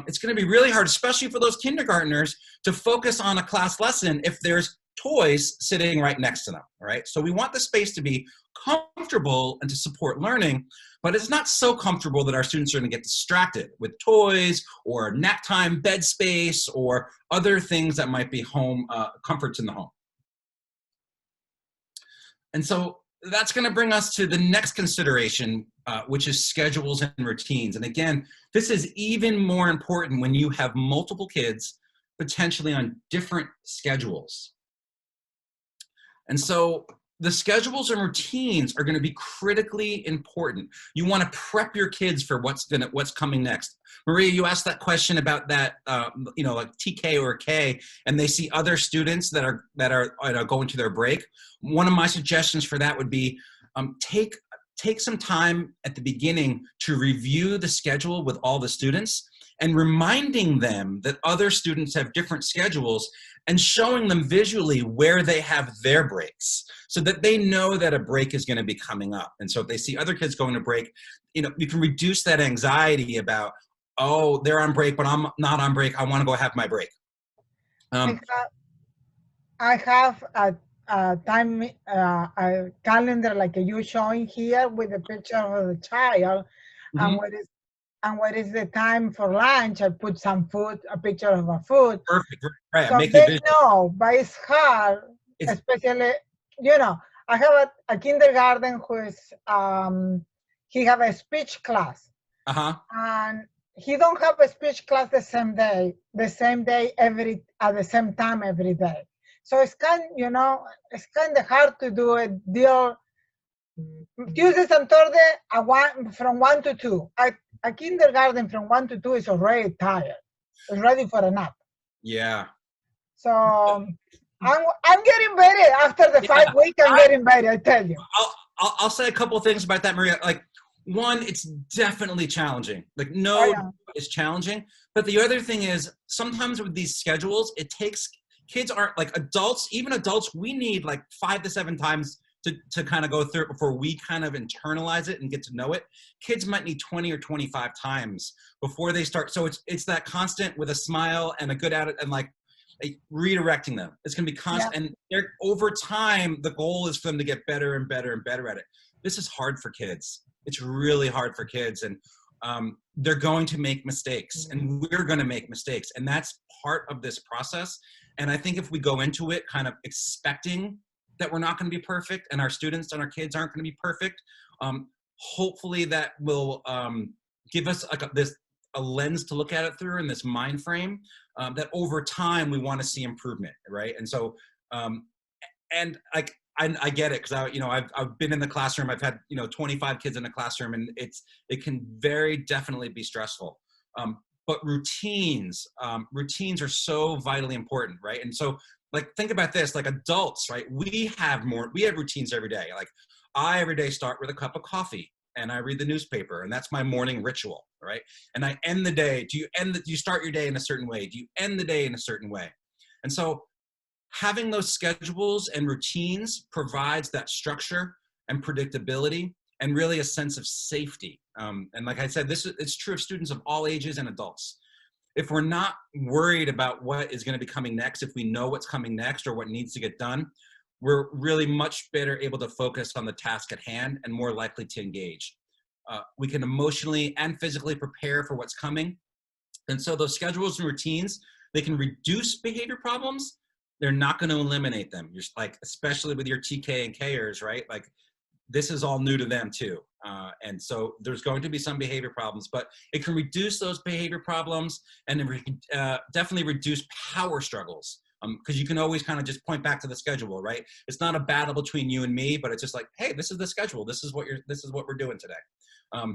it's going to be really hard, especially for those kindergartners, to focus on a class lesson if there's toys sitting right next to them, all right? So we want the space to be comfortable and to support learning, but it's not so comfortable that our students are going to get distracted with toys or nap time bed space or other things that might be home comforts in the home. And so that's going to bring us to the next consideration, which is schedules and routines. And again, this is even more important when you have multiple kids potentially on different schedules. And so the schedules and routines are going to be critically important. You want to prep your kids for what's coming next. Maria, you asked that question about that, TK or K, and they see other students that are going to their break. One of my suggestions for that would be take some time at the beginning to review the schedule with all the students and reminding them that other students have different schedules and showing them visually where they have their breaks so that they know that a break is going to be coming up. And so if they see other kids going to break, you know, you can reduce that anxiety about, oh, they're on break, but I'm not on break. I want to go have my break. I have a time, a calendar like you showing here with a picture of the child, and what is the time for lunch. I put some food, a picture of a food. Perfect, right? So they know, but it's hard, especially, you know, I have a kindergarten who is, he have a speech class, and he don't have a speech class the same day at the same time every day. So it's it's kind of hard to do a deal. Tuesdays and Thursdays from 1 to 2. A kindergarten from 1 to 2 is already tired. It's ready for a nap. Yeah. So I'm getting better after the 5 weeks. I'm getting better, I tell you. I'll say a couple of things about that, Maria. Like, one, it's definitely challenging. Like, it's challenging. But the other thing is, sometimes with these schedules, it takes, kids aren't like adults, even adults, we need like 5 to 7 times to kind of go through it before we kind of internalize it and get to know it. Kids might need 20 or 25 times before they start. So it's that constant with a smile and a good attitude and like redirecting them. It's going to be constant. And they're, over time, the goal is for them to get better and better and better at it. This is hard for kids. It's really hard for kids. And they're going to make mistakes, and we're going to make mistakes. And that's part of this process. And I think if we go into it kind of expecting that we're not going to be perfect and our students and our kids aren't going to be perfect, hopefully that will give us a lens to look at it through, in this mind frame, that over time we want to see improvement, right? And so, and like, I get it, because I've been in the classroom. I've had 25 kids in the classroom, and it can very definitely be stressful. But routines are so vitally important, right? And so, like, think about this, like adults, right? We have routines every day. Like, I every day start with a cup of coffee and I read the newspaper, and that's my morning ritual, right? And I end the day. Do you start your day in a certain way? Do you end the day in a certain way? And so having those schedules and routines provides that structure and predictability and really a sense of safety. And like I said, it's true of students of all ages and adults. If we're not worried about what is going to be coming next, if we know what's coming next or what needs to get done, we're really much better able to focus on the task at hand and more likely to engage. We can emotionally and physically prepare for what's coming. And so those schedules and routines, they can reduce behavior problems. They're not going to eliminate them. You're like, especially with your TK and Kers, right? Like, this is all new to them too. And so there's going to be some behavior problems, but it can reduce those behavior problems and definitely reduce power struggles. Because you can always kind of just point back to the schedule, right? It's not a battle between you and me, but it's just like, hey, this is the schedule. This is what we're doing today.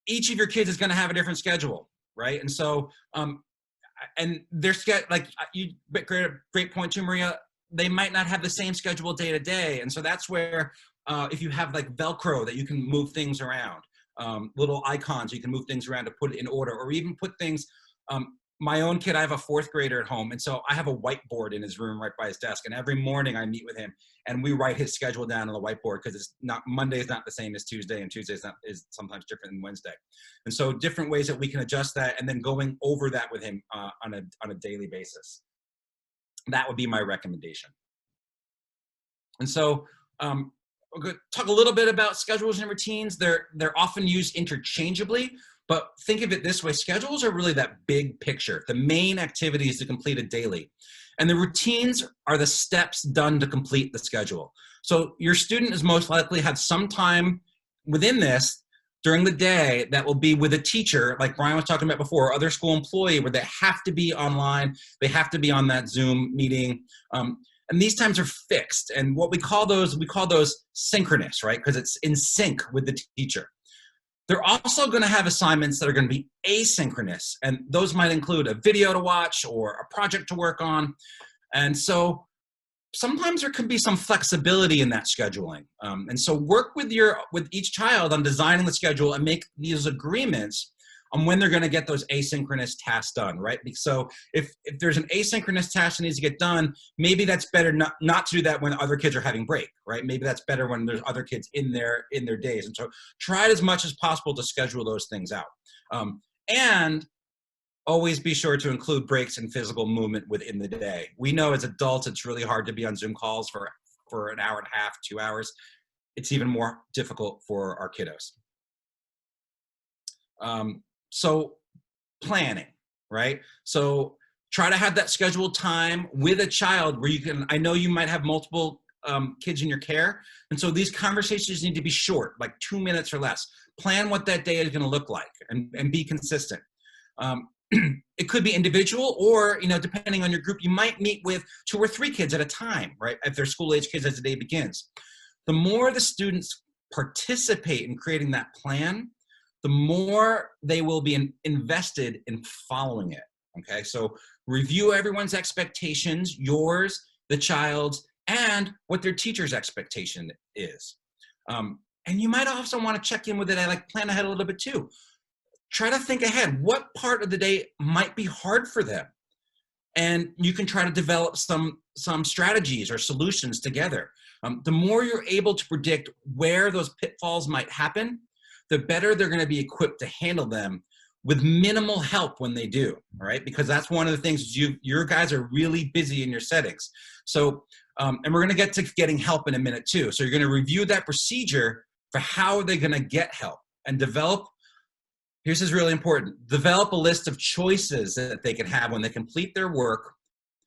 Each of your kids is going to have a different schedule, right? And so, and their like you, great point too, Maria. They might not have the same schedule day to day, and so that's where if you have like Velcro that you can move things around, little icons you can move things around to put it in order, or even put things. My own kid, I have a 4th grader at home, and so I have a whiteboard in his room right by his desk, and every morning I meet with him and we write his schedule down on the whiteboard, because it's not, Monday is not the same as Tuesday, and Tuesday is sometimes different than Wednesday. And so different ways that we can adjust that, and then going over that with him on a daily basis. That would be my recommendation. And so we're going to talk a little bit about schedules and routines. They're often used interchangeably, but think of it this way. Schedules are really that big picture, the main activities to complete it daily. And the routines are the steps done to complete the schedule. So your student is most likely have some time within this during the day that will be with a teacher, like Brian was talking about before, or other school employee, where they have to be online, they have to be on that Zoom meeting. And these times are fixed. And what we call those synchronous, right? Because it's in sync with the teacher. They're also going to have assignments that are going to be asynchronous. And those might include a video to watch or a project to work on. And so sometimes there can be some flexibility in that scheduling. And so work with each child on designing the schedule and make these agreements on when they're going to get those asynchronous tasks done, right? So if there's an asynchronous task that needs to get done, maybe that's better not to do that when other kids are having break, right? Maybe that's better when there's other kids in their days. And so try as much as possible to schedule those things out. And always be sure to include breaks and physical movement within the day. We know as adults, it's really hard to be on Zoom calls for an hour and a half, 2 hours. It's even more difficult for our kiddos. So planning, right? So try to have that scheduled time with a child where you can, I know you might have multiple kids in your care. And so these conversations need to be short, like 2 minutes or less. Plan what that day is going to look like and be consistent. It could be individual or, you know, depending on your group, you might meet with 2 or 3 kids at a time, right? If they're school age kids as the day begins. The more the students participate in creating that plan, the more they will be invested in following it, okay? So review everyone's expectations, yours, the child's, and what their teacher's expectation is. And you might also want to check in with it, like plan ahead a little bit too. Try to think ahead. What part of the day might be hard for them? And you can try to develop some strategies or solutions together. The more you're able to predict where those pitfalls might happen, the better they're going to be equipped to handle them with minimal help when they do, all right? Because that's one of the things, your guys are really busy in your settings. So, and we're going to get to getting help in a minute too. So you're going to review that procedure for how they're going to get help and develop. This is really important. Develop a list of choices that they can have when they complete their work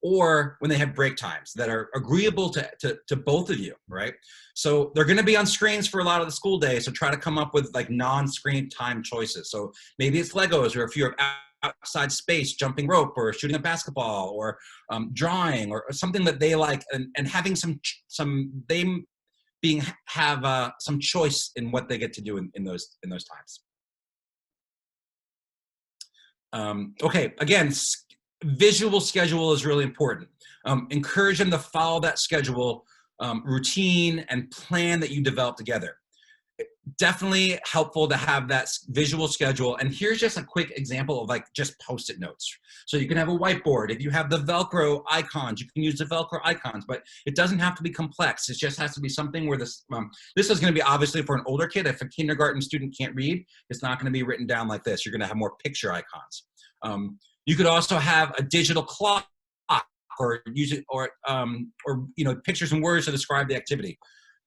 or when they have break times that are agreeable to both of you, right? So they're gonna be on screens for a lot of the school day, so try to come up with like non-screen time choices. So maybe it's Legos, or if you're outside space, jumping rope, or shooting a basketball, or drawing, or something that they like, and having some choice in what they get to do in those times. Okay, again, visual schedule is really important. Encourage them to follow that schedule, routine, and plan that you develop together. Definitely helpful to have that visual schedule. And here's just a quick example of like just Post-it notes. So you can have a whiteboard. If you have the Velcro icons, you can use the Velcro icons, but it doesn't have to be complex. It just has to be something where this is going to be obviously for an older kid. If a kindergarten student can't read, it's not going to be written down like this. You're going to have more picture icons. You could also have a digital clock or use it, or you know, pictures and words to describe the activity.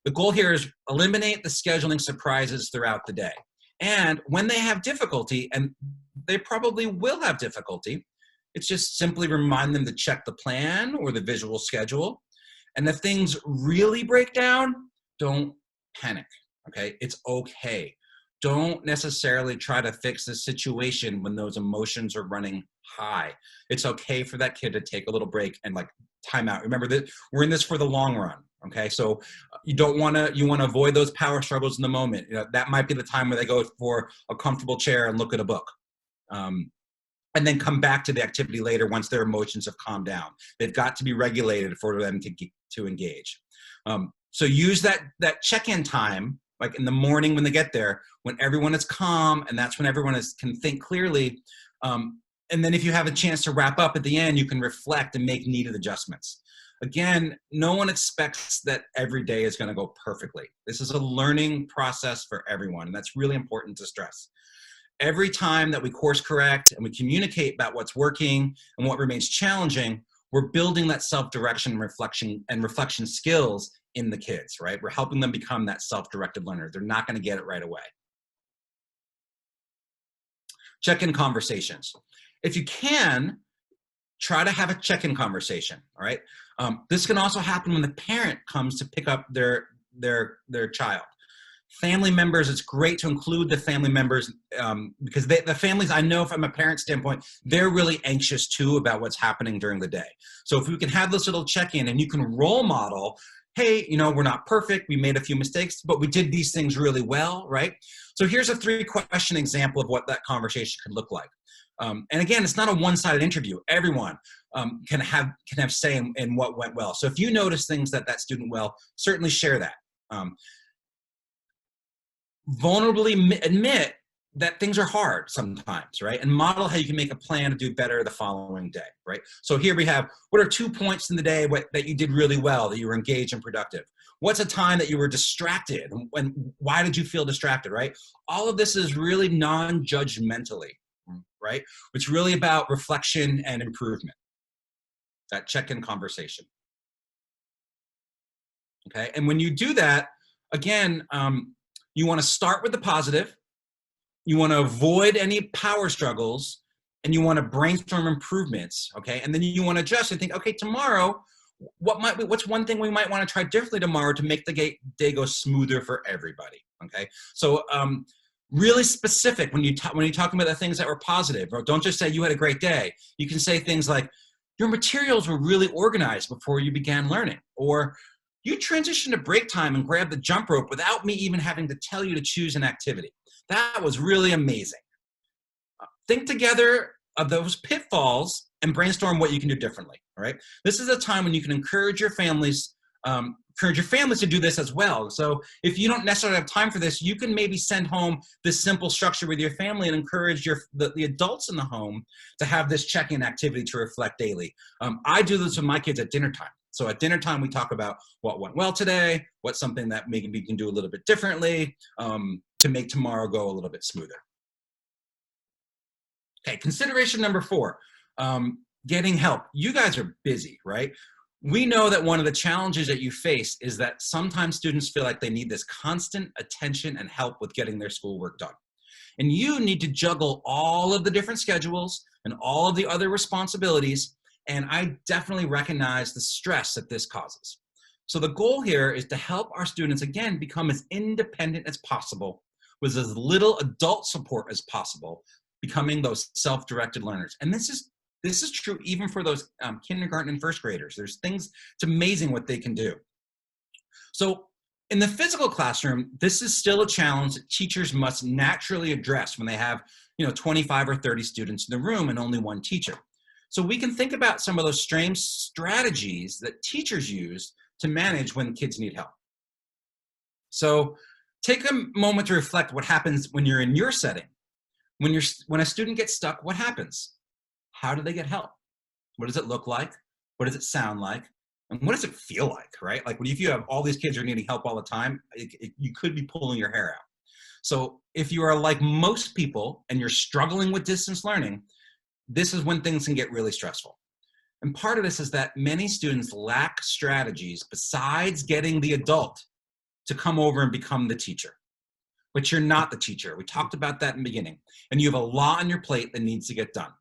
The goal here is eliminate the scheduling surprises throughout the day. And when they have difficulty, and they probably will have difficulty, it's just simply remind them to check the plan or the visual schedule. And if things really break down, don't panic, okay? It's okay. Don't necessarily try to fix the situation when those emotions are running high. It's okay for that kid to take a little break and like time out. Remember that we're in this for the long run. Okay, so you want to avoid those power struggles in the moment. You know, that might be the time where they go for a comfortable chair and look at a book, and then come back to the activity later once their emotions have calmed down. They've got to be regulated for them to engage. So use that check-in time, like in the morning when they get there, when everyone is calm, and that's when everyone can think clearly. And then if you have a chance to wrap up at the end, you can reflect and make needed adjustments. Again, no one expects that every day is going to go perfectly. This is a learning process for everyone, and that's really important to stress. Every time that we course correct and we communicate about what's working and what remains challenging, we're building that self-direction and reflection skills in the kids, right? We're helping them become that self-directed learner. They're not going to get it right away. Check-in conversations. If you can, try to have a check-in conversation, all right? This can also happen when the parent comes to pick up their child. Family members, it's great to include the family members because the families, I know from a parent standpoint, they're really anxious too about what's happening during the day. So if we can have this little check-in and you can role model, hey, you know, we're not perfect, we made a few mistakes, but we did these things really well, right? So here's a 3-question example of what that conversation could look like. And again, it's not a one-sided interview. Everyone can have say in what went well. So if you notice things that student well, certainly share that. Vulnerably admit that things are hard sometimes, right? And model how you can make a plan to do better the following day, right? So here we have, what are 2 points in the day that you did really well, that you were engaged and productive? What's a time that you were distracted? And why did you feel distracted, right? All of this is really non-judgmentally, right? It's really about reflection and improvement, that check-in conversation. Okay, and when you do that, again, you want to start with the positive, you want to avoid any power struggles, and you want to brainstorm improvements, okay? And then you want to adjust and think, okay, tomorrow, what's one thing we might want to try differently tomorrow to make the day go smoother for everybody, okay? So really specific when you're talking about the things that were positive, or don't just say you had a great day. You can say things like, your materials were really organized before you began learning, or you transitioned to break time and grabbed the jump rope without me even having to tell you to choose an activity. That was really amazing. Think together of those pitfalls and brainstorm what you can do differently, all right? This is a time when you can encourage your families to do this as well. So if you don't necessarily have time for this, you can maybe send home this simple structure with your family and encourage the adults in the home to have this check-in activity to reflect daily. I do this with my kids at dinner time. So at dinner time, we talk about what went well today, what's something that maybe we can do a little bit differently to make tomorrow go a little bit smoother. Okay, consideration number 4, getting help. You guys are busy, right? We know that one of the challenges that you face is that sometimes students feel like they need this constant attention and help with getting their schoolwork done. And you need to juggle all of the different schedules and all of the other responsibilities. And I definitely recognize the stress that this causes. So the goal here is to help our students, again, become as independent as possible with as little adult support as possible, becoming those self-directed learners. And this is true even for those kindergarten and first graders. There's things, it's amazing what they can do. So in the physical classroom, this is still a challenge that teachers must naturally address when they have 25 or 30 students in the room and only one teacher. So we can think about some of those strange strategies that teachers use to manage when kids need help. So take a moment to reflect what happens when you're in your setting. When a student gets stuck, what happens? How do they get help? What does it look like? What does it sound like? And what does it feel like, right? Like if you have all these kids who are needing help all the time, you could be pulling your hair out. So if you are like most people and you're struggling with distance learning, this is when things can get really stressful. And part of this is that many students lack strategies besides getting the adult to come over and become the teacher. But you're not the teacher. We talked about that in the beginning. And you have a lot on your plate that needs to get done.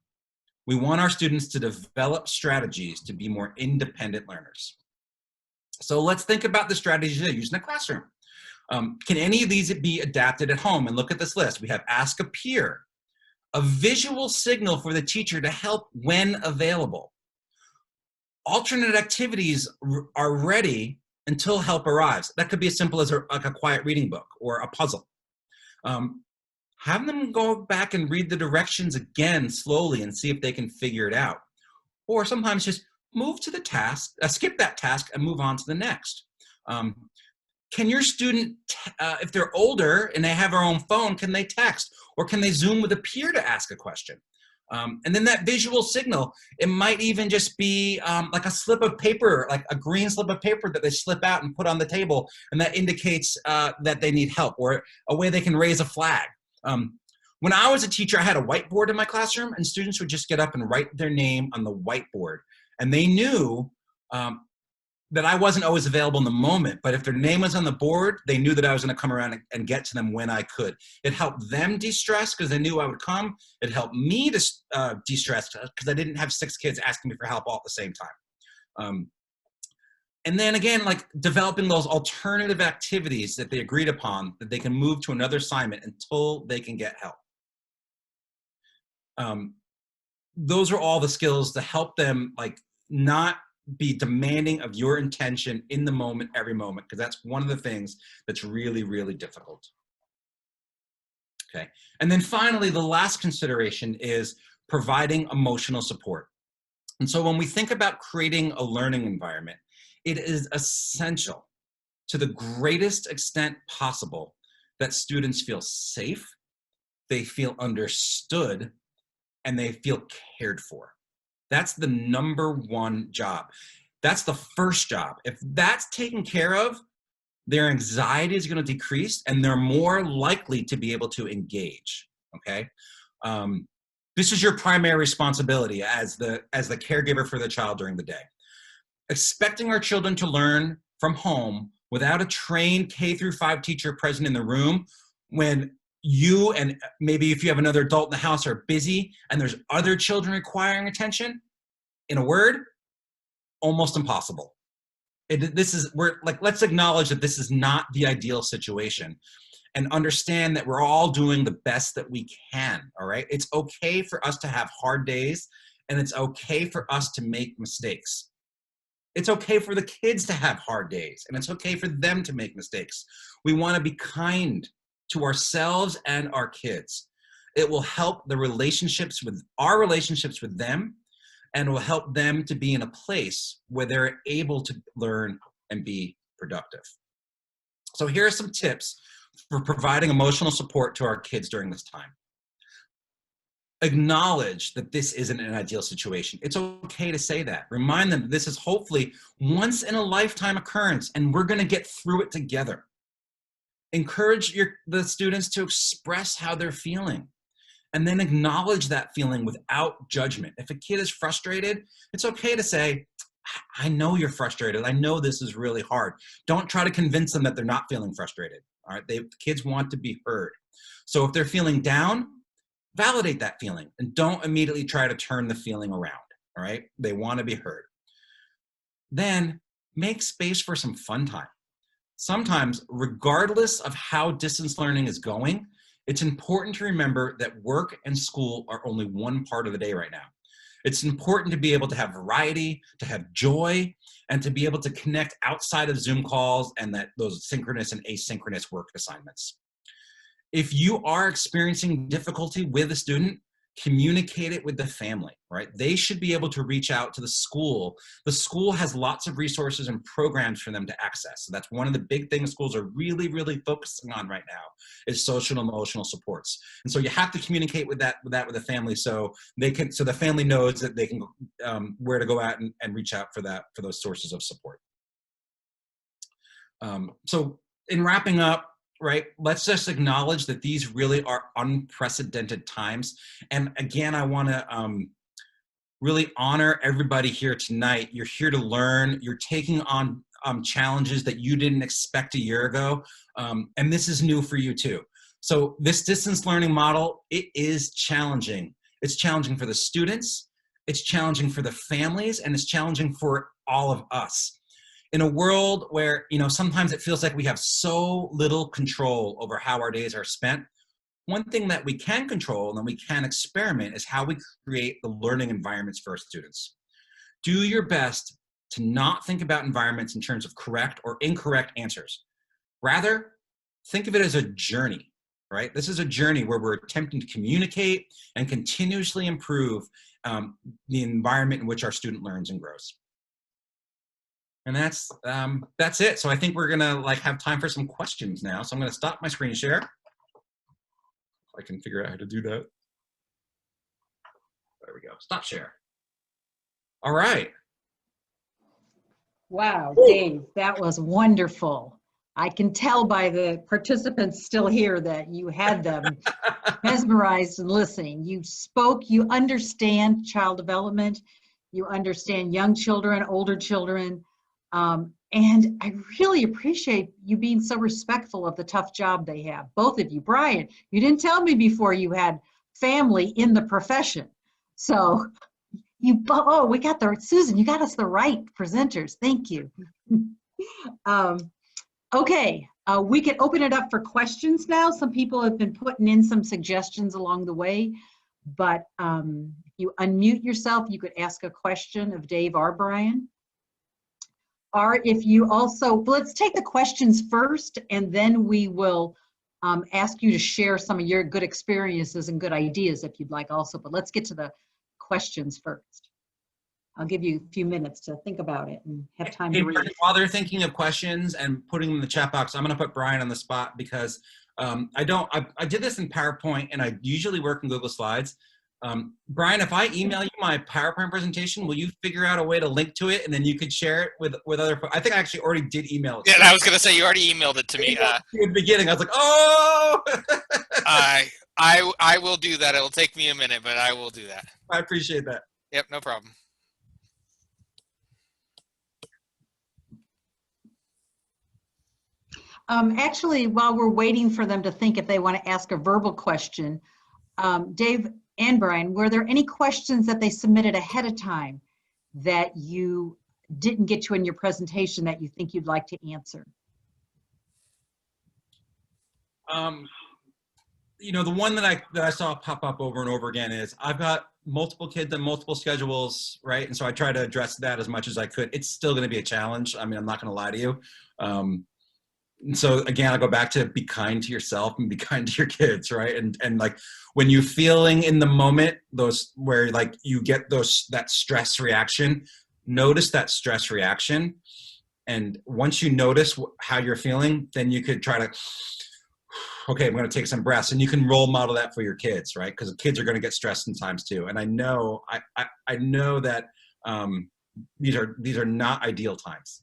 We want our students to develop strategies to be more independent learners. So let's think about the strategies they use in the classroom. Can any of these be adapted at home? And look at this list. We have ask a peer, a visual signal for the teacher to help when available. Alternate activities are ready until help arrives. That could be as simple as like a quiet reading book or a puzzle. Have them go back and read the directions again slowly and see if they can figure it out. Or sometimes just move to the task, skip that task and move on to the next. Can your student, if they're older and they have their own phone, can they text? Or can they Zoom with a peer to ask a question? And then that visual signal, it might even just be like a slip of paper, like a green slip of paper that they slip out and put on the table, and that indicates that they need help, or a way they can raise a flag. When I was a teacher, I had a whiteboard in my classroom, and students would just get up and write their name on the whiteboard. And they knew that I wasn't always available in the moment, but if their name was on the board, they knew that I was gonna come around and get to them when I could. It helped them de-stress because they knew I would come. It helped me to de-stress because I didn't have 6 kids asking me for help all at the same time. And then again, like developing those alternative activities that they agreed upon that they can move to another assignment until they can get help. Those are all the skills to help them like not be demanding of your intention in the moment, every moment, because that's one of the things that's really, really difficult. Okay, and then finally, the last consideration is providing emotional support. And so when we think about creating a learning environment, it is essential to the greatest extent possible that students feel safe, they feel understood, and they feel cared for. That's the number one job. That's the first job. If that's taken care of, their anxiety is going to decrease and they're more likely to be able to engage, okay? This is your primary responsibility as the caregiver for the child during the day. Expecting our children to learn from home without a trained K-5 teacher present in the room when you and maybe if you have another adult in the house are busy and there's other children requiring attention, in a word, almost impossible. Let's acknowledge that this is not the ideal situation and understand that we're all doing the best that we can, all right? It's okay for us to have hard days, and it's okay for us to make mistakes. It's okay for the kids to have hard days, and it's okay for them to make mistakes. We want to be kind to ourselves and our kids. It will help our relationships with them, and will help them to be in a place where they're able to learn and be productive. So here are some tips for providing emotional support to our kids during this time. Acknowledge that this isn't an ideal situation. It's okay to say that. Remind them that this is hopefully once in a lifetime occurrence and we're gonna get through it together. Encourage the students to express how they're feeling. And then acknowledge that feeling without judgment. If a kid is frustrated, it's okay to say, I know you're frustrated. I know this is really hard. Don't try to convince them that they're not feeling frustrated. All right, kids want to be heard. So if they're feeling down, validate that feeling and don't immediately try to turn the feeling around. All right, they want to be heard. Then make space for some fun time. Sometimes, regardless of how distance learning is going, it's important to remember that work and school are only one part of the day right now. It's important to be able to have variety, to have joy, and to be able to connect outside of Zoom calls and those synchronous and asynchronous work assignments. If you are experiencing difficulty with a student, communicate it with the family, right? They should be able to reach out to the school. The school has lots of resources and programs for them to access. So that's one of the big things schools are really, really focusing on right now is social and emotional supports. And so you have to communicate with the family so the family knows that they can where to go out and reach out for those sources of support. So in wrapping up, right, let's just acknowledge that these really are unprecedented times. And again, I want to really honor everybody here tonight. You're here to learn. You're taking on challenges that you didn't expect a year ago. And this is new for you too. So this distance learning model, it is challenging. It's challenging for the students, it's challenging for the families, and it's challenging for all of us. In a world where, sometimes it feels like we have so little control over how our days are spent, one thing that we can control and we can experiment is how we create the learning environments for our students. Do your best to not think about environments in terms of correct or incorrect answers. Rather, think of it as a journey, right? This is a journey where we're attempting to communicate and continuously improve the environment in which our student learns and grows. And that's it. So I think we're gonna have time for some questions now. So I'm gonna stop my screen share. If I can figure out how to do that. There we go, stop share. All right. Wow, Dave, that was wonderful. I can tell by the participants still here that you had them mesmerized and listening. You spoke, you understand child development, you understand young children, older children, and I really appreciate you being so respectful of the tough job they have. Both of you. Brian, you didn't tell me before you had family in the profession. So we got Susan, you got us the right presenters. Thank you. Okay, we can open it up for questions now. Some people have been putting in some suggestions along the way, but if you unmute yourself, you could ask a question of Dave or Brian. Or if you also, let's take the questions first, and then we will ask you to share some of your good experiences and good ideas if you'd like also. But let's get to the questions first. I'll give you a few minutes to think about it and have time to read. While they're thinking of questions and putting them in the chat box, I'm going to put Brian on the spot because I did this in PowerPoint, and I usually work in Google Slides. Brian, if I email you my PowerPoint presentation, will you figure out a way to link to it, and then you could share it with other folks? I think I actually already did email it. Yeah, I was going to say, you already emailed it to me. In the beginning, I was like, oh! I will do that. It'll take me a minute, but I will do that. I appreciate that. Yep, no problem. Actually, while we're waiting for them to think if they want to ask a verbal question, Dave and Brian, were there any questions that they submitted ahead of time that you didn't get to in your presentation that you think you'd like to answer? You know, the one that I saw pop up over and over again is, I've got multiple kids and multiple schedules, right? And so I try to address that as much as I could. It's still going to be a challenge. I mean, I'm not going to lie to you. And so again, I go back to be kind to yourself and be kind to your kids, right? And like, when you're feeling in the moment, those where like you get that stress reaction, notice that stress reaction. And once you notice how you're feeling, then you could try to, okay, I'm going to take some breaths, and you can role model that for your kids, right? Because kids are going to get stressed sometimes too. And I know, I know that these are not ideal times.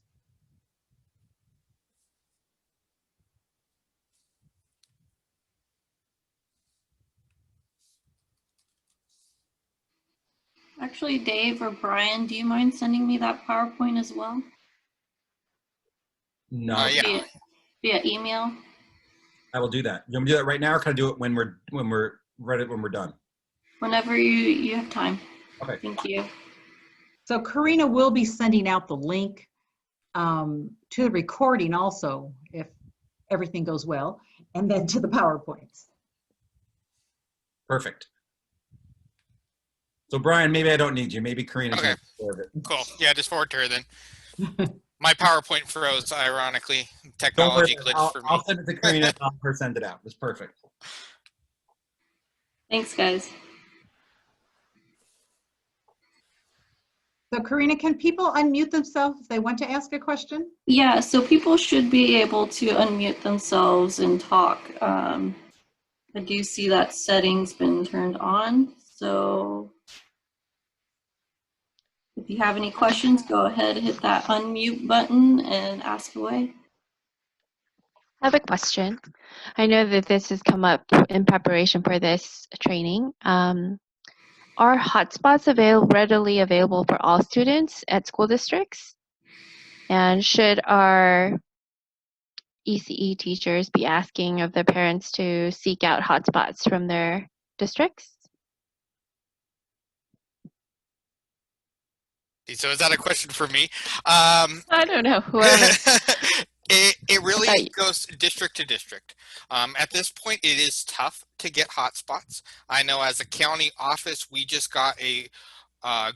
Actually, Dave or Brian, do you mind sending me that PowerPoint as well? No. Yeah. Via email? I will do that. You want me to do that right now, or can I do it when we're ready, when we're done? Whenever you have time. Okay. Thank you. So Karina will be sending out the link to the recording also, if everything goes well, and then to the PowerPoints. Perfect. So Brian, maybe I don't need you. Maybe Karina. Okay. Cool. Yeah, just forward to her then. My PowerPoint froze, ironically. Technology glitched for me. I'll send it to Karina and I'll her send it out. It's perfect. Thanks, guys. So Karina, can people unmute themselves if they want to ask a question? Yeah, so people should be able to unmute themselves and talk. I do see that setting's been turned on. So if you have any questions, go ahead, hit that unmute button and ask away. I have a question. I know that this has come up in preparation for this training. Are hotspots readily available for all students at school districts? And should our ECE teachers be asking of their parents to seek out hotspots from their districts? So is that a question for me? I don't know. Whoever. It really goes district to district. At this point, it is tough to get hotspots. I know as a county office, we just got a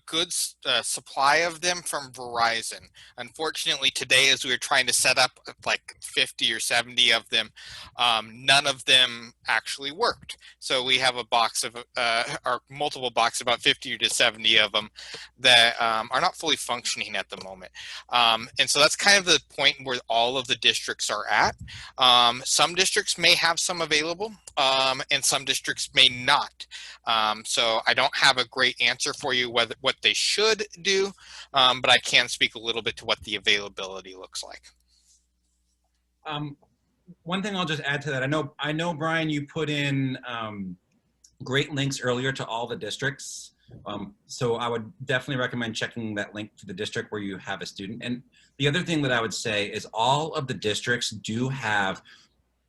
good supply of them from Verizon. Unfortunately, today, as we were trying to set up like 50 or 70 of them, none of them actually worked. So we have a box of, or multiple boxes, about 50 to 70 of them that are not fully functioning at the moment. And so that's kind of the point where all of the districts are at. Some districts may have some available, and some districts may not. So I don't have a great answer for you what they should do, but I can speak a little bit to what the availability looks like. One thing I'll just add to that, I know Brian, you put in great links earlier to all the districts. So I would definitely recommend checking that link to the district where you have a student. And the other thing that I would say is all of the districts do have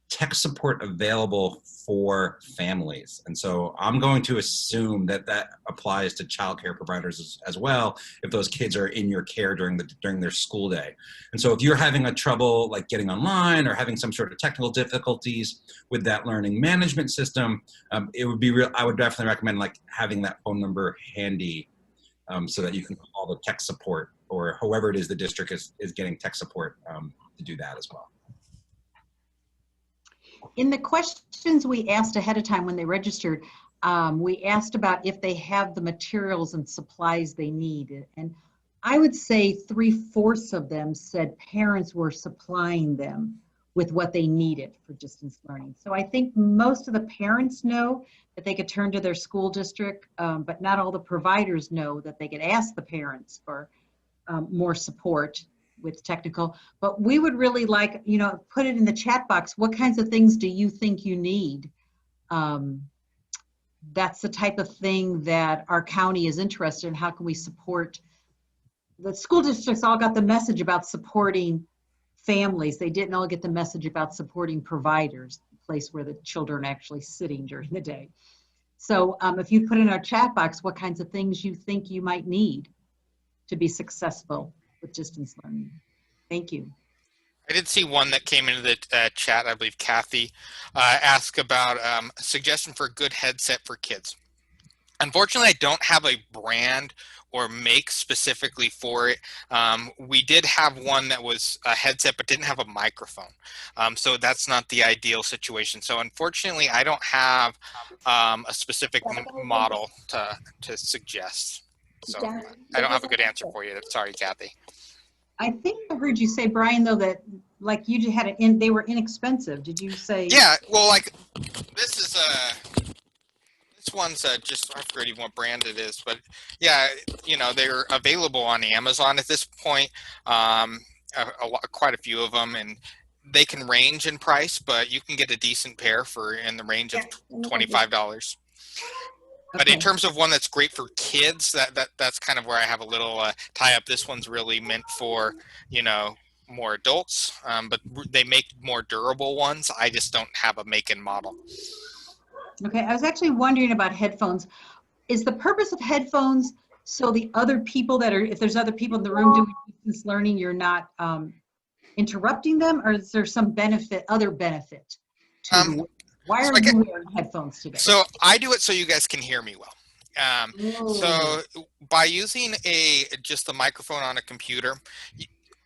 tech support available for families. And so I'm going to assume that that applies to childcare providers as well, if those kids are in your care during their school day. And so if you're having a trouble like getting online or having some sort of technical difficulties with that learning management system, it would be I would definitely recommend like having that phone number handy so that you can call the tech support, or whoever it is the district is getting tech support to do that as well. In the questions we asked ahead of time when they registered, we asked about if they have the materials and supplies they need. And I would say 3/4 of them said parents were supplying them with what they needed for distance learning. So I think most of the parents know that they could turn to their school district, but not all the providers know that they could ask the parents for more support with technical. But we would really like, you know, put it in the chat box. What kinds of things do you think you need? That's the type of thing that our county is interested in. How can we support? The school districts all got the message about supporting families. They didn't all get the message about supporting providers, the place where the children are actually sitting during the day. So if you put in our chat box what kinds of things you think you might need to be successful with distance learning. Thank you. I did see one that came into the chat. I believe Kathy asked about a suggestion for a good headset for kids. Unfortunately, I don't have a brand or make specifically for it. We did have one that was a headset but didn't have a microphone. So that's not the ideal situation. So unfortunately, I don't have a specific model to suggest. So I don't have a good answer for you. Sorry, Kathy. I think I heard you say, Brian, though, that like you just had they were inexpensive. Did you say? Yeah, well, like this is this one's just, I forget even what brand it is, but yeah, you know, they're available on Amazon at this point, quite a few of them, and they can range in price, but you can get a decent pair for in the range of $25. But in terms of one that's great for kids, that's kind of where I have a little tie up. This one's really meant for, you know, more adults, but they make more durable ones. I just don't have a make and model. Okay, I was actually wondering about headphones. Is the purpose of headphones so the other people that are, if there's other people in the room doing distance learning, you're not interrupting them, or is there some benefit, other benefit to why are you wearing headphones today? So I do it so you guys can hear me well. So by using just the microphone on a computer,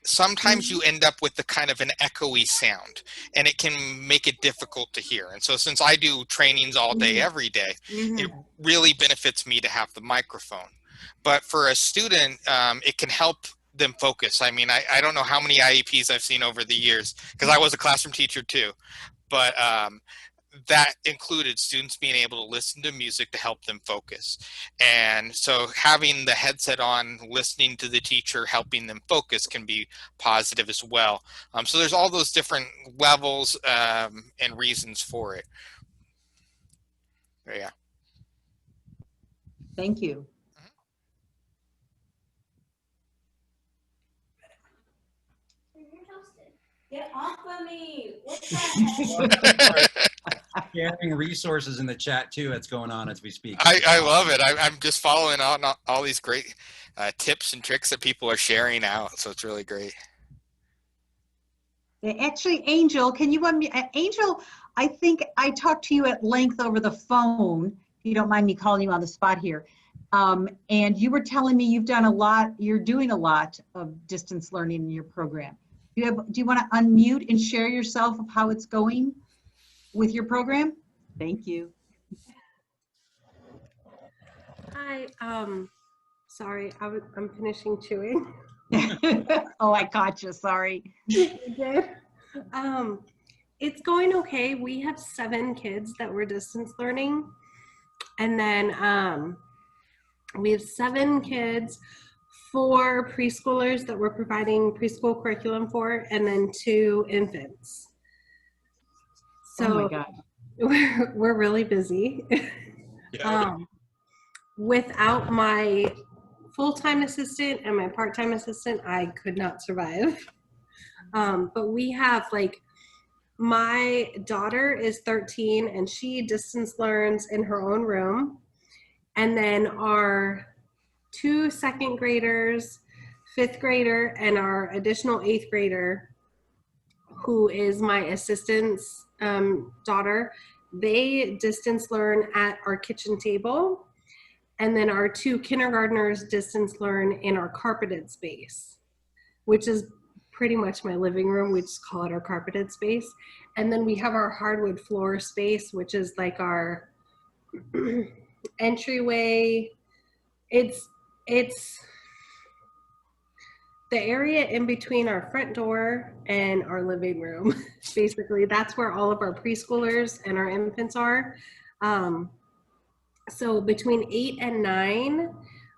sometimes you end up with the kind of an echoey sound, and it can make it difficult to hear. And so since I do trainings all day, every day, it really benefits me to have the microphone. But for a student, it can help them focus. I mean, I don't know how many IEPs I've seen over the years, because I was a classroom teacher too, but that included students being able to listen to music to help them focus. And so having the headset on, listening to the teacher, helping them focus can be positive as well. So there's all those different levels and reasons for it. Yeah. Thank you. Get off of me. What the heck? Sharing resources in the chat too. That's going on as we speak. I love it. I'm just following on all these great tips and tricks that people are sharing out. So it's really great. Actually, Angel, can you unmute? Angel, I think I talked to you at length over the phone, if you don't mind me calling you on the spot here. And you were telling me you've done a lot, you're doing a lot of distance learning in your program. Do you want to unmute and share yourself of how it's going with your program? Thank you. Hi, sorry, I'm finishing chewing. Oh, I caught you, sorry. You did? It's going okay. We have 7 kids that were distance learning. And then we have 7 kids, 4 preschoolers that we're providing preschool curriculum for, and then 2 infants. So oh my God. we're really busy. Yeah. Without my full-time assistant and my part-time assistant, I could not survive. But we have, like, my daughter is 13 and she distance learns in her own room. And then our 2 second graders, 5th grader, and our additional 8th grader, who is my assistant's daughter, they distance learn at our kitchen table. And then our 2 kindergartners distance learn in our carpeted space, which is pretty much my living room. We just call it our carpeted space. And then we have our hardwood floor space, which is like our entryway. It's the area in between our front door and our living room. Basically, that's where all of our preschoolers and our infants are. So between 8 and 9,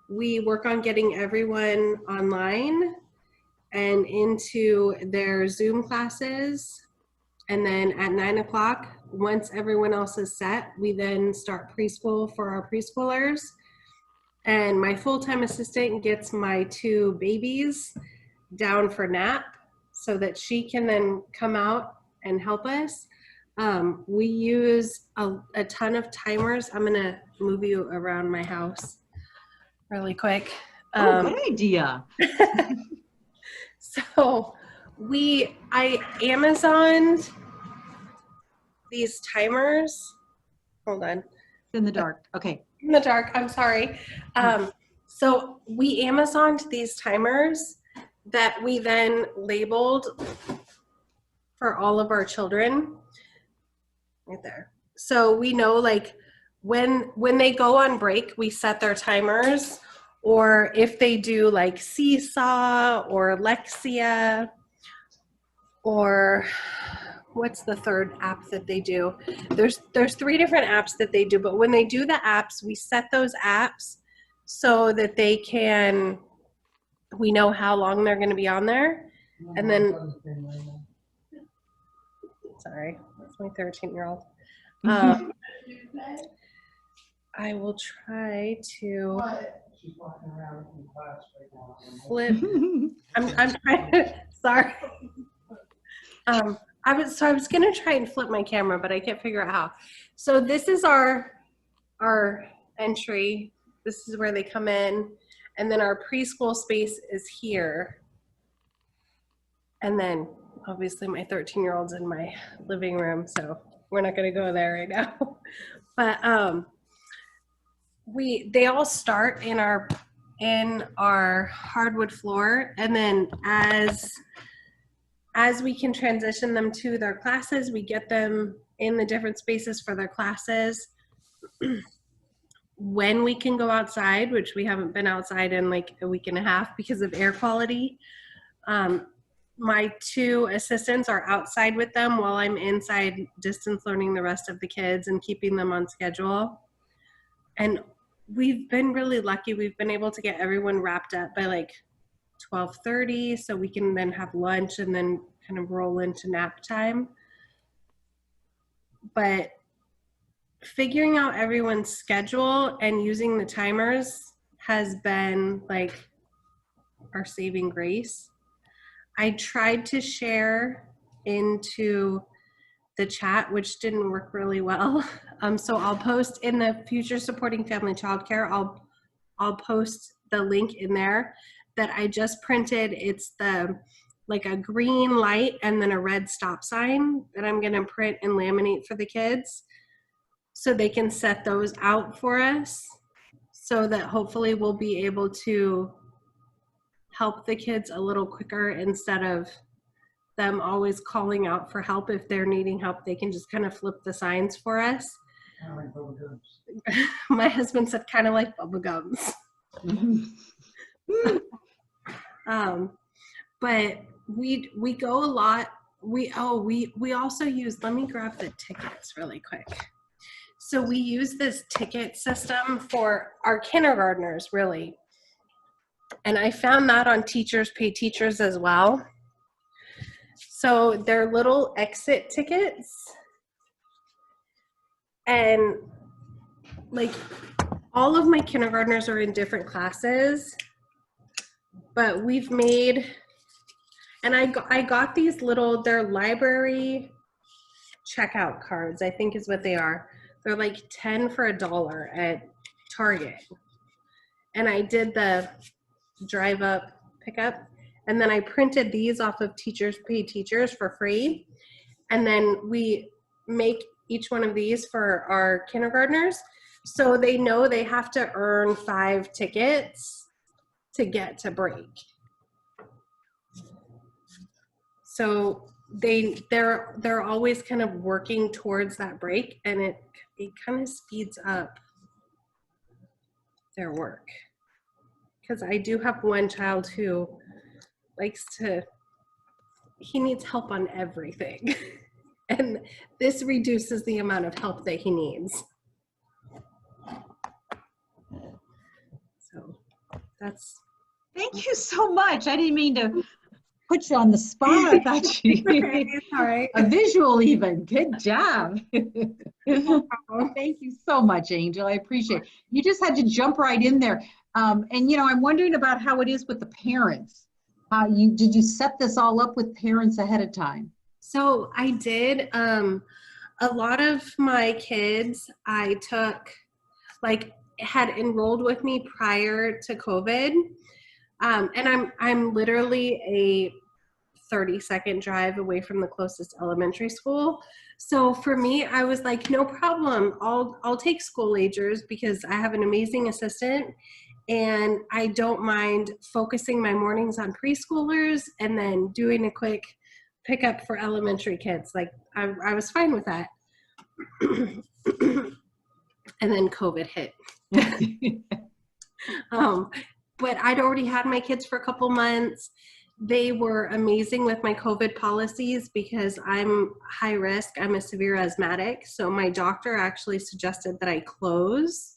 we work on getting everyone online and into their Zoom classes. And then at 9 o'clock, once everyone else is set, we then start preschool for our preschoolers. And my full-time assistant gets my 2 babies down for nap so that she can then come out and help us. We use a ton of timers. I'm gonna move you around my house really quick. Good idea. So I Amazoned these timers. Hold on. In the dark. Okay. In the dark, I'm sorry. So we Amazoned these timers that we then labeled for all of our children. Right there. So we know like when they go on break, we set their timers, or if they do like Seesaw or Lexia, or what's the third app that they do? There's 3 different apps that they do, but when they do the apps, we set those apps so that we know how long they're going to be on there. And then, sorry, that's my 13-year-old. I will try to flip. I'm trying to, sorry. I was gonna try and flip my camera, but I can't figure out how. So this is our entry. This is where they come in, and then our preschool space is here. And then obviously my 13-year-old's in my living room, so we're not gonna go there right now. But they all start in our hardwood floor, and then as we can transition them to their classes, we get them in the different spaces for their classes. When we can go outside, which we haven't been outside in like a week and a half because of air quality, my 2 assistants are outside with them while I'm inside distance learning the rest of the kids and keeping them on schedule. And we've been really lucky. We've been able to get everyone wrapped up by like 12:30, so we can then have lunch and then kind of roll into nap time. But figuring out everyone's schedule and using the timers has been like our saving grace. I tried to share into the chat, which didn't work really well. So I'll post in the Future Supporting Family Childcare, I'll post the link in there that I just printed. It's like a green light and then a red stop sign that I'm gonna print and laminate for the kids so they can set those out for us, so that hopefully we'll be able to help the kids a little quicker instead of them always calling out for help. If they're needing help, they can just kind of flip the signs for us. Kind of like bubble gums. My husband said kind of like bubble gums. But we go a lot. We also use, let me grab the tickets really quick. So we use this ticket system for our kindergartners, really. And I found that on Teachers Pay Teachers as well. So they're little exit tickets. And like all of my kindergartners are in different classes, but we've made, and I got these little, they're library checkout cards, I think is what they are. They're like 10 for $1 at Target. And I did the drive up pickup, and then I printed these off of Teachers Pay Teachers for free. And then we make each one of these for our kindergartners, so they know they have to earn 5 tickets to get to break. So they're always kind of working towards that break, and it kind of speeds up their work. Because I do have one child who he needs help on everything. And this reduces the amount of help that he needs. So that's. Thank you so much. I didn't mean to put you on the spot. I thought you All right. a visual even. Good job. Thank you so much, Angel. I appreciate it. You just had to jump right in there. And you know, I'm wondering about how it is with the parents. Did you set this all up with parents ahead of time? So I did. A lot of my kids I took, like, had enrolled with me prior to COVID. And I'm literally a 30-second drive away from the closest elementary school. So for me, I was like, no problem. I'll take school agers because I have an amazing assistant and I don't mind focusing my mornings on preschoolers and then doing a quick pickup for elementary kids. Like I was fine with that. And then COVID hit. But I'd already had my kids for a couple months. They were amazing with my COVID policies because I'm high risk. I'm a severe asthmatic. So my doctor actually suggested that I close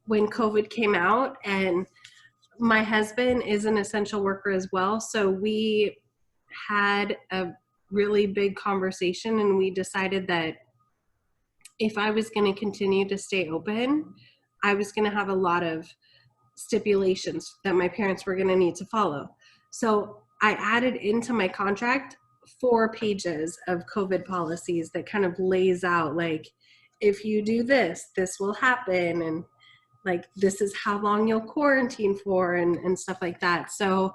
when COVID came out. And my husband is an essential worker as well. So we had a really big conversation and we decided that if I was going to continue to stay open, I was going to have a lot of stipulations that my parents were going to need to follow. So I added into my contract 4 pages of COVID policies that kind of lays out, like, if you do this, this will happen. And like, this is how long you'll quarantine for and stuff like that. So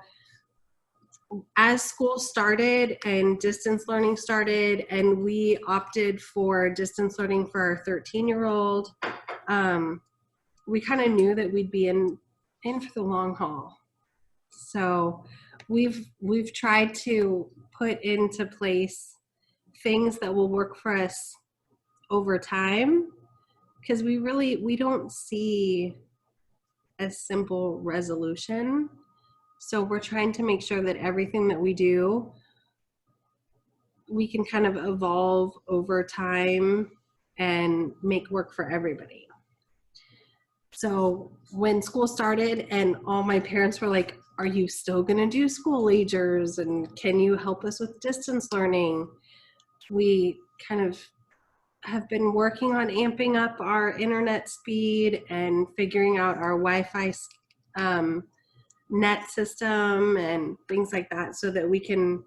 as school started and distance learning started and we opted for distance learning for our 13-year-old, we kind of knew that we'd be in for the long haul. So we've tried to put into place things that will work for us over time, because we don't see a simple resolution. So we're trying to make sure that everything that we do, we can kind of evolve over time and make work for everybody. So when school started and all my parents were like, are you still going to do school agers? And can you help us with distance learning? We kind of have been working on amping up our internet speed and figuring out our Wi-Fi net system and things like that so that we can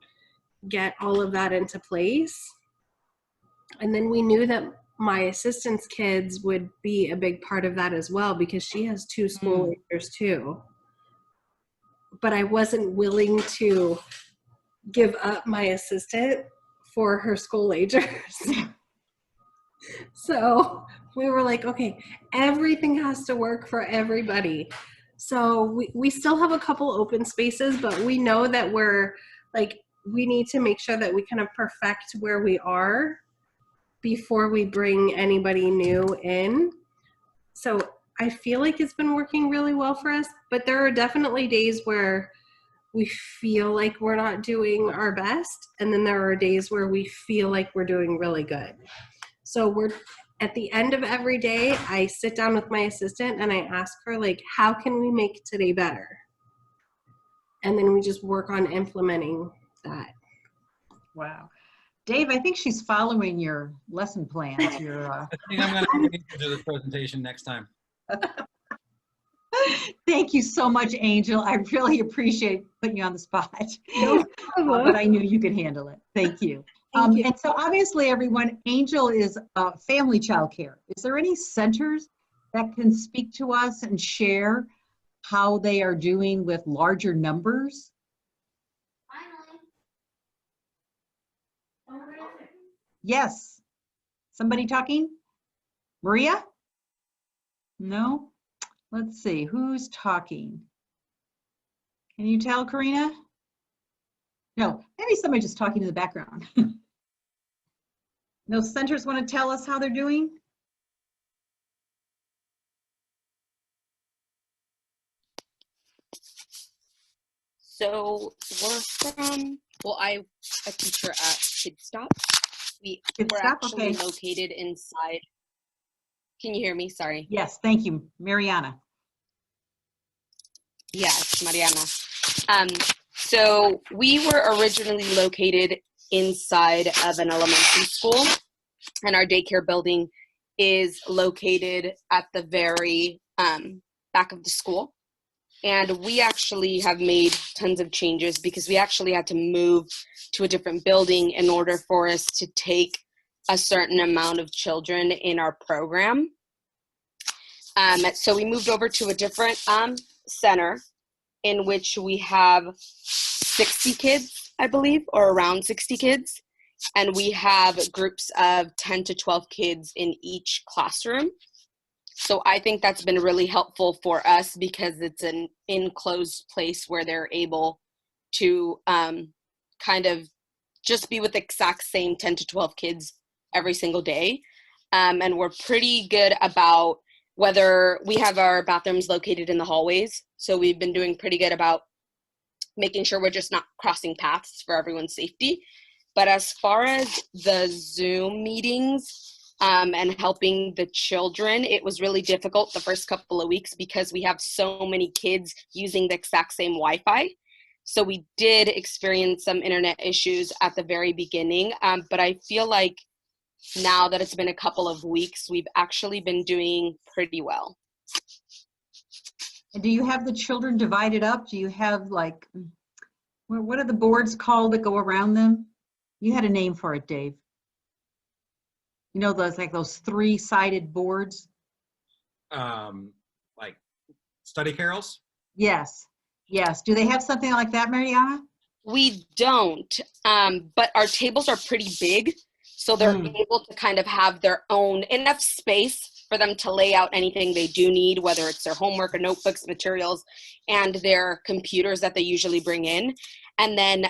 get all of that into place. And then we knew that my assistant's kids would be a big part of that as well, because she has 2 school agers too. But I wasn't willing to give up my assistant for her school agers. So we were like, okay, everything has to work for everybody. So we still have a couple open spaces, but we know that we need to make sure that we kind of perfect where we are before we bring anybody new in. So I feel like it's been working really well for us, but there are definitely days where we feel like we're not doing our best. And then there are days where we feel like we're doing really good. So at the end of every day, I sit down with my assistant and I ask her, like, how can we make today better? And then we just work on implementing that. Wow. Dave, I think she's following your lesson plans. I think I'm going to do the presentation next time. Thank you so much, Angel. I really appreciate putting you on the spot. No problem. But I knew you could handle it. Thank you. Thank you. And so obviously, everyone, Angel is family childcare. Is there any centers that can speak to us and share how they are doing with larger numbers? Yes. Somebody talking? Maria? No? Let's see. Who's talking? Can you tell, Karina? No. Maybe somebody just talking in the background. No centers want to tell us how they're doing? So we're from, well, I'm a teacher at Kid Stop. We're actually located inside. Can you hear me? Sorry. Yes, thank you, Mariana. Yes, Mariana. So we were originally located inside of an elementary school, and our daycare building is located at the very back of the school. And we actually have made tons of changes because we actually had to move to a different building in order for us to take a certain amount of children in our program. So we moved over to a different center in which we have 60 kids, I believe, or around 60 kids. And we have groups of 10 to 12 kids in each classroom. So I think that's been really helpful for us because it's an enclosed place where they're able to kind of just be with the exact same 10 to 12 kids every single day. And we're pretty good about whether we have our bathrooms located in the hallways. So we've been doing pretty good about making sure we're just not crossing paths for everyone's safety. But as far as the Zoom meetings, and helping the children, it was really difficult the first couple of weeks because we have so many kids using the exact same Wi-Fi. So we did experience some internet issues at the very beginning, but I feel like now that it's been a couple of weeks, we've actually been doing pretty well. And do you have the children divided up? Do you have like, what are the boards called that go around them? You had a name for it, Dave. You know, those like those three-sided boards? Like study carrels? Yes, yes. Do they have something like that, Mariana? We don't, but our tables are pretty big, so they're able to kind of have their own, enough space for them to lay out anything they do need, whether it's their homework or notebooks, materials, and their computers that they usually bring in. And then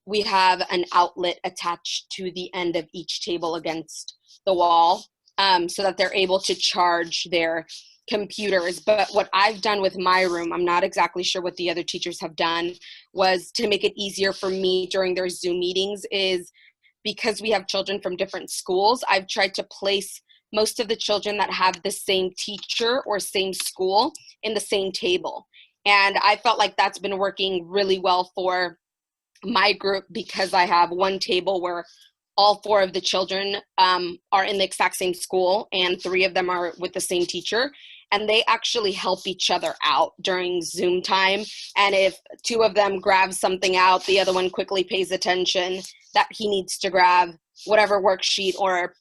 we have an outlet attached to the end of each table against the wall so that they're able to charge their computers. But what I've done with my room, I'm not exactly sure what the other teachers have done, was to make it easier for me during their Zoom meetings is because we have children from different schools, I've tried to place most of the children that have the same teacher or same school in the same table. And I felt like that's been working really well for my group because I have one table where all 4 of the children are in the exact same school and 3 of them are with the same teacher. And they actually help each other out during Zoom time. And if 2 of them grab something out, the other one quickly pays attention that he needs to grab whatever worksheet or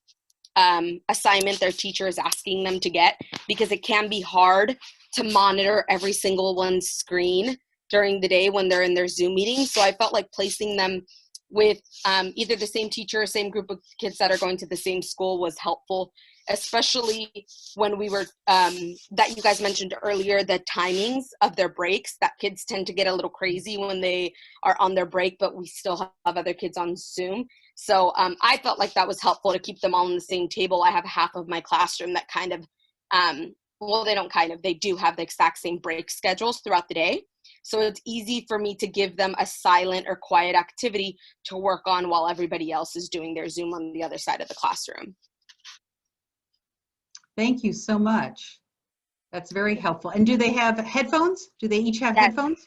assignment their teacher is asking them to get, because it can be hard to monitor every single one's screen during the day when they're in their Zoom meetings. So I felt like placing them with either the same teacher or same group of kids that are going to the same school was helpful, especially when we were, that you guys mentioned earlier, the timings of their breaks, that kids tend to get a little crazy when they are on their break, but we still have other kids on Zoom. So I felt like that was helpful to keep them all on the same table. I have half of my classroom that kind of, well, they do have the exact same break schedules throughout the day. So it's easy for me to give them a silent or quiet activity to work on while everybody else is doing their Zoom on the other side of the classroom. Thank you so much. That's very helpful. And do they have headphones? Do they each have headphones?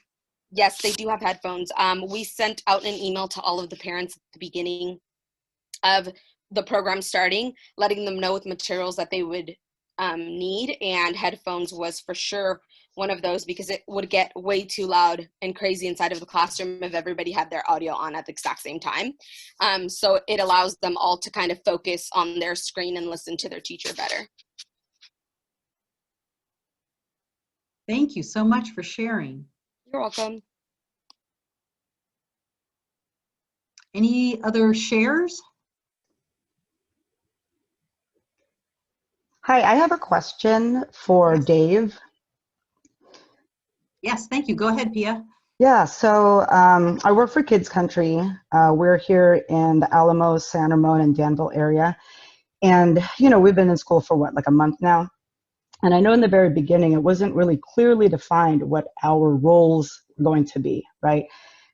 Yes, they do have headphones. We sent out an email to all of the parents at the beginning of the program starting, letting them know with materials that they would need, and headphones was for sure one of those because it would get way too loud and crazy inside of the classroom if everybody had their audio on at the exact same time. So it allows them all to kind of focus on their screen and listen to their teacher better. Thank you so much for sharing. You're welcome. Any other shares? Hi, I have a question for Dave. Yes, thank you. Go ahead, Pia. Yeah, so I work for Kids Country. We're here in the Alamos, San Ramon, and Danville area. And, you know, we've been in school for what, like a month now? And I know in the very beginning, it wasn't really clearly defined what our roles going to be, right?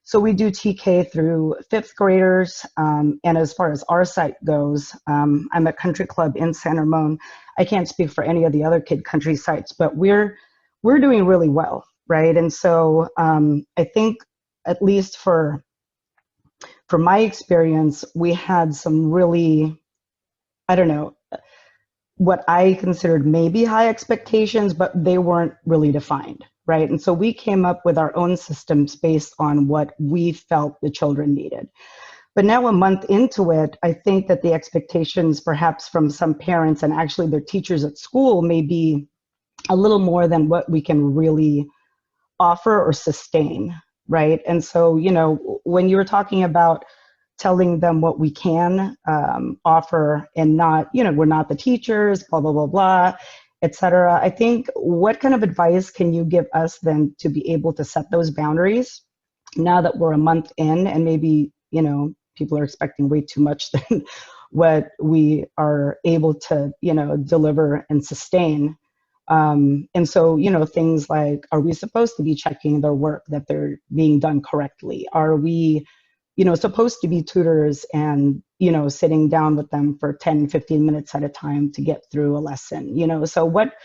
So we do TK through 5th graders. And as far as our site goes, I'm at Country Club in San Ramon. I can't speak for any of the other kid country sites, but we're doing really well, right? And so I think, at least for my experience, we had some really, I don't know, what I considered maybe high expectations, but they weren't really defined, right? And so we came up with our own systems based on what we felt the children needed. But now, a month into it, I think that the expectations perhaps from some parents and actually their teachers at school may be a little more than what we can really offer or sustain, right? And so, you know, when you were talking about telling them what we can offer and not, you know, we're not the teachers, blah, blah, blah, blah, et cetera. I think, what kind of advice can you give us then to be able to set those boundaries now that we're a month in and maybe, you know, people are expecting way too much than what we are able to, you know, deliver and sustain. And so, you know, things like, are we supposed to be checking their work, that they're being done correctly? Are we, you know, supposed to be tutors and, you know, sitting down with them for 10, 15 minutes at a time to get through a lesson, you know? So what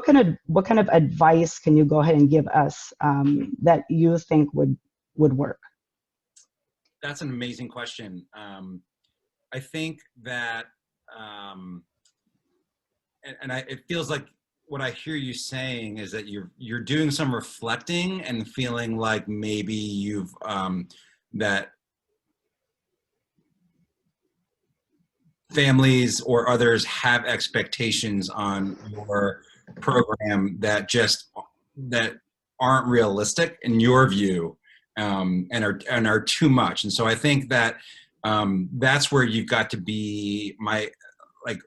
kind of advice can you go ahead and give us that you think would work? That's an amazing question. I think that, it feels like what I hear you saying is that you're doing some reflecting and feeling like maybe you've, that families or others have expectations on your program that aren't realistic in your view, and are too much. And so I think that that's where you've got to be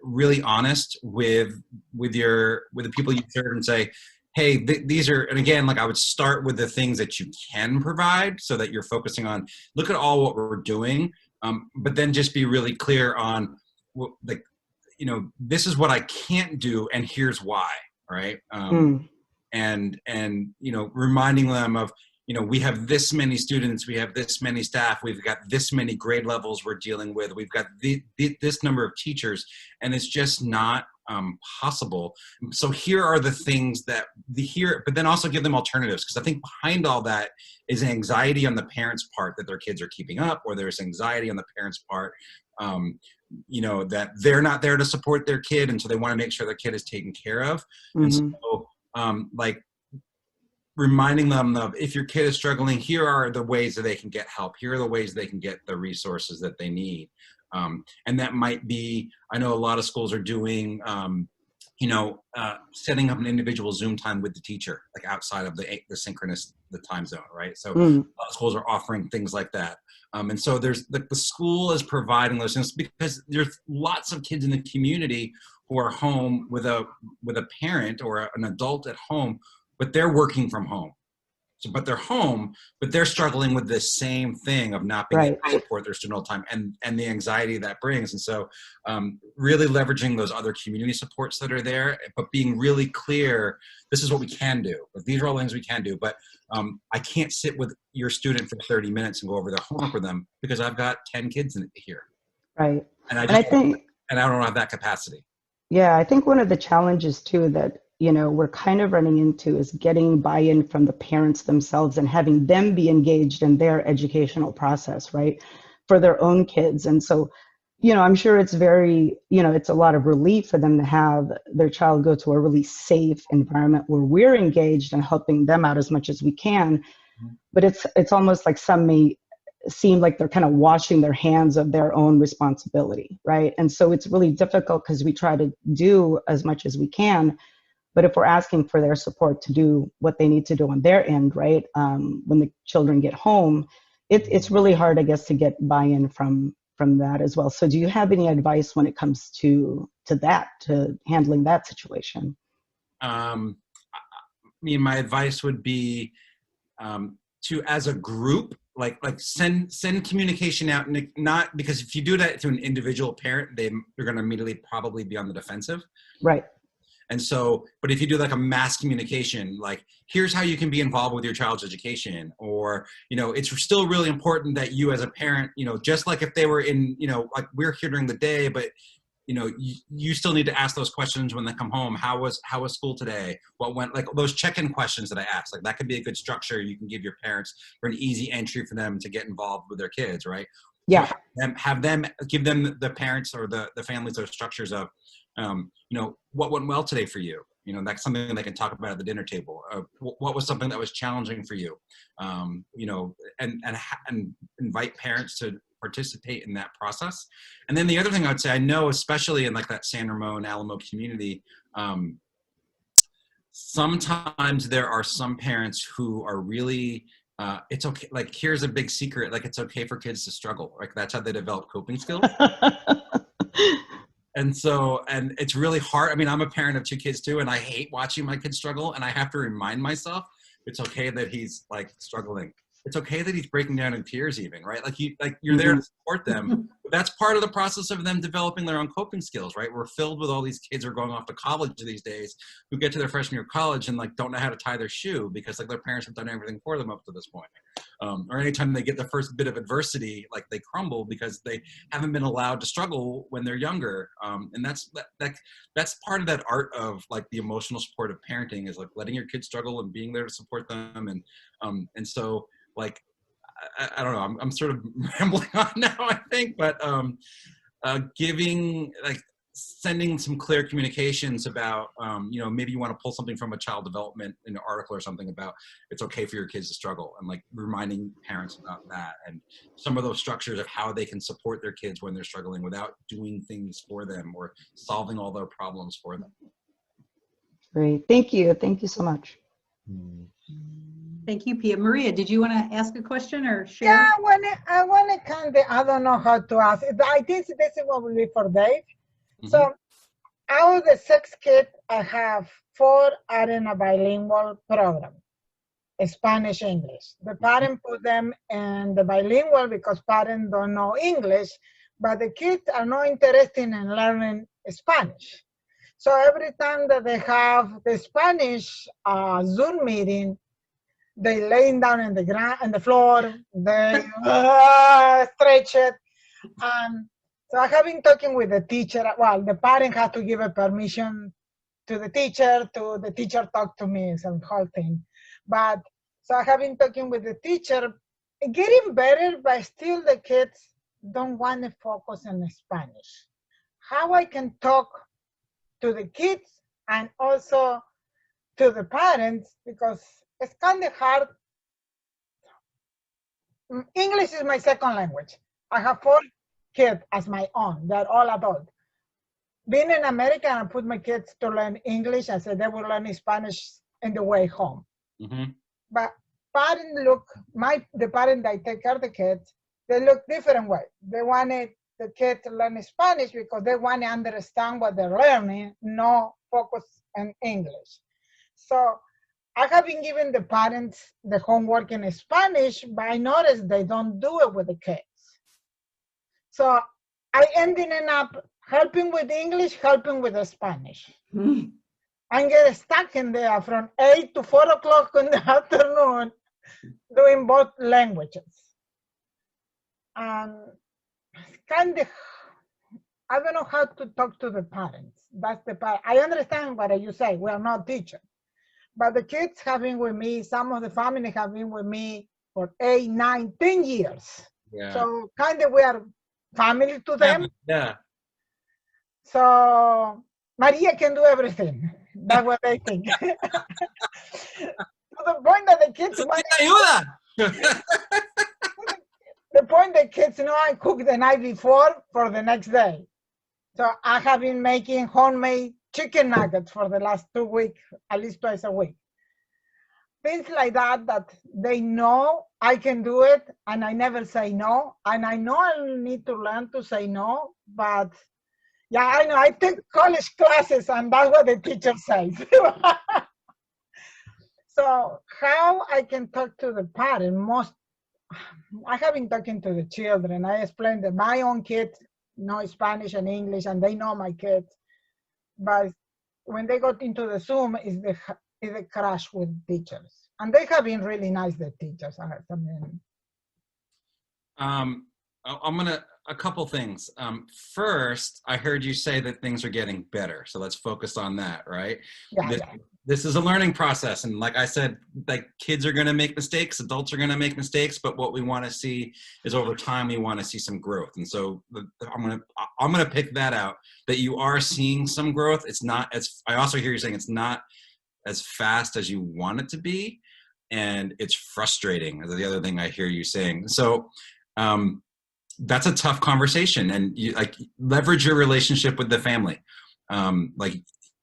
really honest with the people you serve and say, hey, these are, and again, like I would start with the things that you can provide so that you're focusing on, look at all what we're doing, but then just be really clear on, like, you know, this is what I can't do and here's why, right? And you know, reminding them of, you know, we have this many students, we have this many staff, we've got this many grade levels we're dealing with, we've got this number of teachers, and it's just not possible. So here are the things that but then also give them alternatives, because I think behind all that is anxiety on the parents' part that their kids are keeping up, or there's anxiety on the parents' part, you know, that they're not there to support their kid, and so they want to make sure their kid is taken care of. And so like reminding them of, if your kid is struggling, here are the ways that they can get help, here are the ways they can get the resources that they need. And that might be, I know a lot of schools are doing, you know, setting up an individual Zoom time with the teacher, like outside of the synchronous, the time zone, right? So a lot of schools are offering things like that. And so there's the school is providing those things, because there's lots of kids in the community who are home with a parent or an adult at home, but they're working from home. So, but they're home, but they're struggling with this same thing of not being able to support their student all the time, and the anxiety that brings. And so really leveraging those other community supports that are there, but being really clear, this is what we can do. Like, these are all things we can do, but I can't sit with your student for 30 minutes and go over their homework with them because I've got 10 kids in here. Right. And I don't have that capacity. Yeah, I think one of the challenges too that, you know, we're kind of running into is getting buy-in from the parents themselves and having them be engaged in their educational process, right, for their own kids. And so, you know, I'm sure it's very, you know, it's a lot of relief for them to have their child go to a really safe environment where we're engaged and helping them out as much as we can. But it's almost like some may seem like they're kind of washing their hands of their own responsibility, right? And so it's really difficult because we try to do as much as we can. But if we're asking for their support to do what they need to do on their end, right, when the children get home, it's really hard, I guess, to get buy-in from that as well. So do you have any advice when it comes to handling that situation? I mean, my advice would be to, as a group, like send communication out, and not, because if you do that to an individual parent, they're going to immediately probably be on the defensive. Right. And so, but if you do like a mass communication, like here's how you can be involved with your child's education, or, you know, it's still really important that you as a parent, you know, just like if they were in, you know, like we're here during the day, but you know, you still need to ask those questions when they come home. How was school today? What went, like those check-in questions that I asked, like that could be a good structure you can give your parents for an easy entry for them to get involved with their kids, right? Yeah. So have them give them the parents or the families those structures of, you know, what went well today for you? You know, that's something they can talk about at the dinner table. What was something that was challenging for you? You know, and invite parents to participate in that process. And then the other thing I would say, I know, especially in like that San Ramon, Alamo community, sometimes there are some parents who are really, it's okay. Like, here's a big secret. Like, it's okay for kids to struggle. Like, that's how they develop coping skills. And so, and it's really hard. I mean, I'm a parent of 2 kids too, and I hate watching my kids struggle. And I have to remind myself, it's okay that he's like struggling. It's okay that he's breaking down in tears even, right? Like you're there to support them. But that's part of the process of them developing their own coping skills, right? We're filled with all these kids who are going off to college these days who get to their freshman year of college and like don't know how to tie their shoe because like their parents have done everything for them up to this point. Or anytime they get the first bit of adversity, like they crumble because they haven't been allowed to struggle when they're younger. And that's part of that art of like the emotional support of parenting, is like letting your kids struggle and being there to support them. And so, like, I don't know, I'm sort of rambling on now, I think, but giving, like, sending some clear communications about, you know, maybe you want to pull something from a child development in an article or something about it's okay for your kids to struggle, and like reminding parents about that and some of those structures of how they can support their kids when they're struggling without doing things for them or solving all their problems for them. Great, thank you so much. Thank you, Pia. Maria, did you want to ask a question or share? Yeah, I want to kind of, I don't know how to ask. I think this is what will be for Dave. So out of the 6 kids, I have 4 are in a bilingual program, Spanish, English. The parent put them in the bilingual because parents don't know English, but the kids are not interested in learning Spanish. So every time that they have the Spanish Zoom meeting, they laying down in the ground, on the floor, they stretch it. So I have been talking with the teacher. Well, the parent has to give a permission to the teacher talk to me, some whole thing. But so I have been talking with the teacher, getting better, but still the kids don't want to focus on Spanish. How I can talk to the kids and also to the parents, because it's kind of hard. English is my second language. I have 4 kids as my own. They're all adult. Being an American, I put my kids to learn English. I said they will learn Spanish in the way home. But parents look, the parents that take care of the kids, they look different way. They wanted the kids to learn Spanish because they want to understand what they're learning, not focus on English. So I have been giving the parents the homework in Spanish, but I noticed they don't do it with the kids. So I ended up helping with English, helping with the Spanish. I get stuck in there from 8 to 4 o'clock in the afternoon doing both languages. Kind of, I don't know how to talk to the parents. That's the part. I understand what you say. We are not teachers. But the kids have been with me, some of the family have been with me for 8, 9, 10 years. Yeah. So kind of we are family to them. Yeah. So Maria can do everything. That's what they think. To the point that the kids the point the kids know I cook the night before for the next day. So I have been making homemade chicken nuggets for the last 2 weeks, at least twice a week. Things like that, that they know I can do it, and I never say no. And I know I need to learn to say no, but yeah, I know. I took college classes, and that's what the teacher says. So how I can talk to the parent, I have been talking to the children. I explained that my own kids know Spanish and English, and they know my kids. But when they got into the Zoom is the crash with teachers. And they have been really nice, the teachers. I mean, a couple things. First, I heard you say that things are getting better. So let's focus on that, right? yeah, This is a learning process. And like I said, like kids are going to make mistakes, adults are going to make mistakes, but what we want to see is over time, we want to see some growth. And so I'm going to pick that out, that you are seeing some growth. It's not as, I also hear you saying it's not as fast as you want it to be. And it's frustrating, is the other thing I hear you saying. So, that's a tough conversation, and you like leverage your relationship with the family.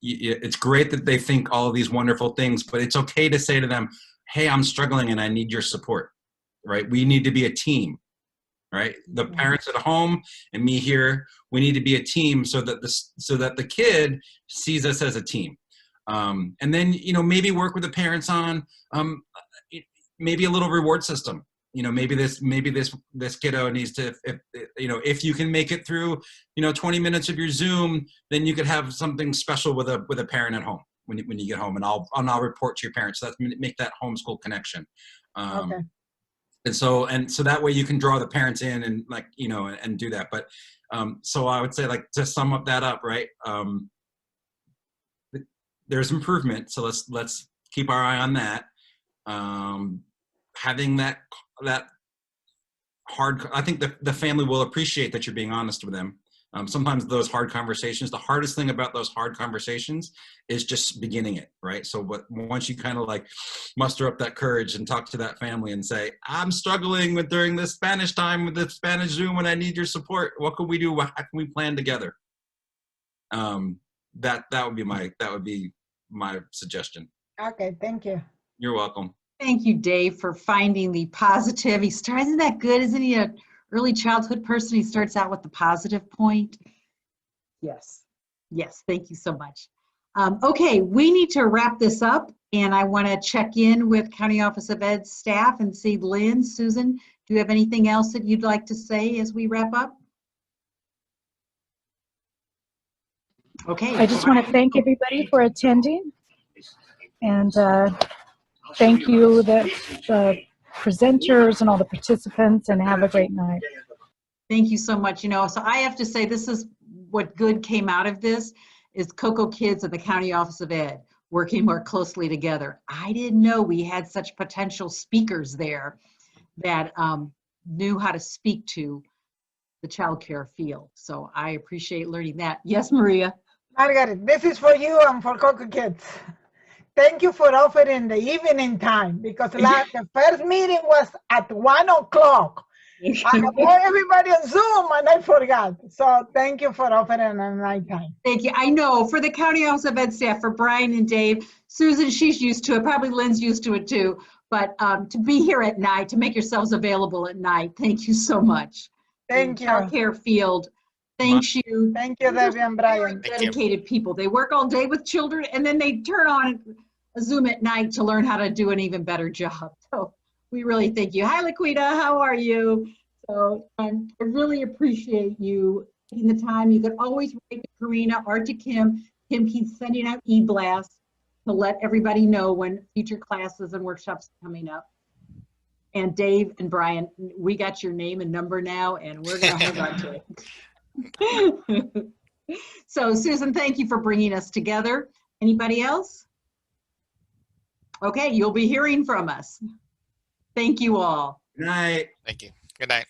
It's great that they think all of these wonderful things, but it's okay to say to them, hey, I'm struggling and I need your support, right? We need to be a team, right? The parents at home and me here, we need to be a team so that the kid sees us as a team. And then, maybe work with the parents on maybe a little reward system. Maybe this kiddo needs to, if you can make it through, 20 minutes of your Zoom, then you could have something special with a parent at home when you get home, and I'll report to your parents. So that's make that homeschool connection. okay. And so that way you can draw the parents in and and do that. But so I would say, like, to sum up that up, right? There's improvement. So let's keep our eye on that. Having that hard, I think the family will appreciate that you're being honest with them. Sometimes those hard conversations, the hardest thing about those hard conversations is just beginning it, right? So once you kind of like muster up that courage and talk to that family and say, I'm struggling during this Spanish time with the Spanish Zoom and I need your support. What can we do? How can we plan together? That would be my suggestion. Okay, thank you. You're welcome. Thank you, Dave, for finding the positive. Isn't that good? Isn't he an early childhood person? He starts out with the positive point. Yes. Yes, thank you so much. Okay, we need to wrap this up, and I want to check in with County Office of Ed staff and see Lynn, Susan, do you have anything else that you'd like to say as we wrap up? Okay. I just want to thank everybody for attending, and thank you, the presenters and all the participants, and have a great night. Thank you so much. So I have to say, this is what good came out of this, is Cocoa Kids and the County Office of Ed working more closely together. I didn't know we had such potential speakers there that knew how to speak to the childcare field. So I appreciate learning that. Yes, Maria? Margaret, this is for you and for Cocoa Kids. Thank you for offering the evening time, because the first meeting was at 1 o'clock. I have everybody on Zoom and I forgot. So thank you for offering a night time. Thank you. I know for the County Office of Ed staff, for Brian and Dave, Susan, she's used to it. Probably Lynn's used to it too. But to be here at night, to make yourselves available at night, thank you so much. Thank you. Childcare field. Thank you. Thank you, Debbie and Brian. Dedicated people. They work all day with children and then they turn on a Zoom at night to learn how to do an even better job. So we really thank you. Hi, Laquita. How are you? So I really appreciate you taking the time. You can always write to Karina or to Kim. Kim keeps sending out e-blasts to let everybody know when future classes and workshops are coming up. And Dave and Brian, we got your name and number now, and we're going to hold on to it. So Susan, thank you for bringing us together. Anybody else? Okay, you'll be hearing from us. Thank you all. Good night. Thank you. Good night.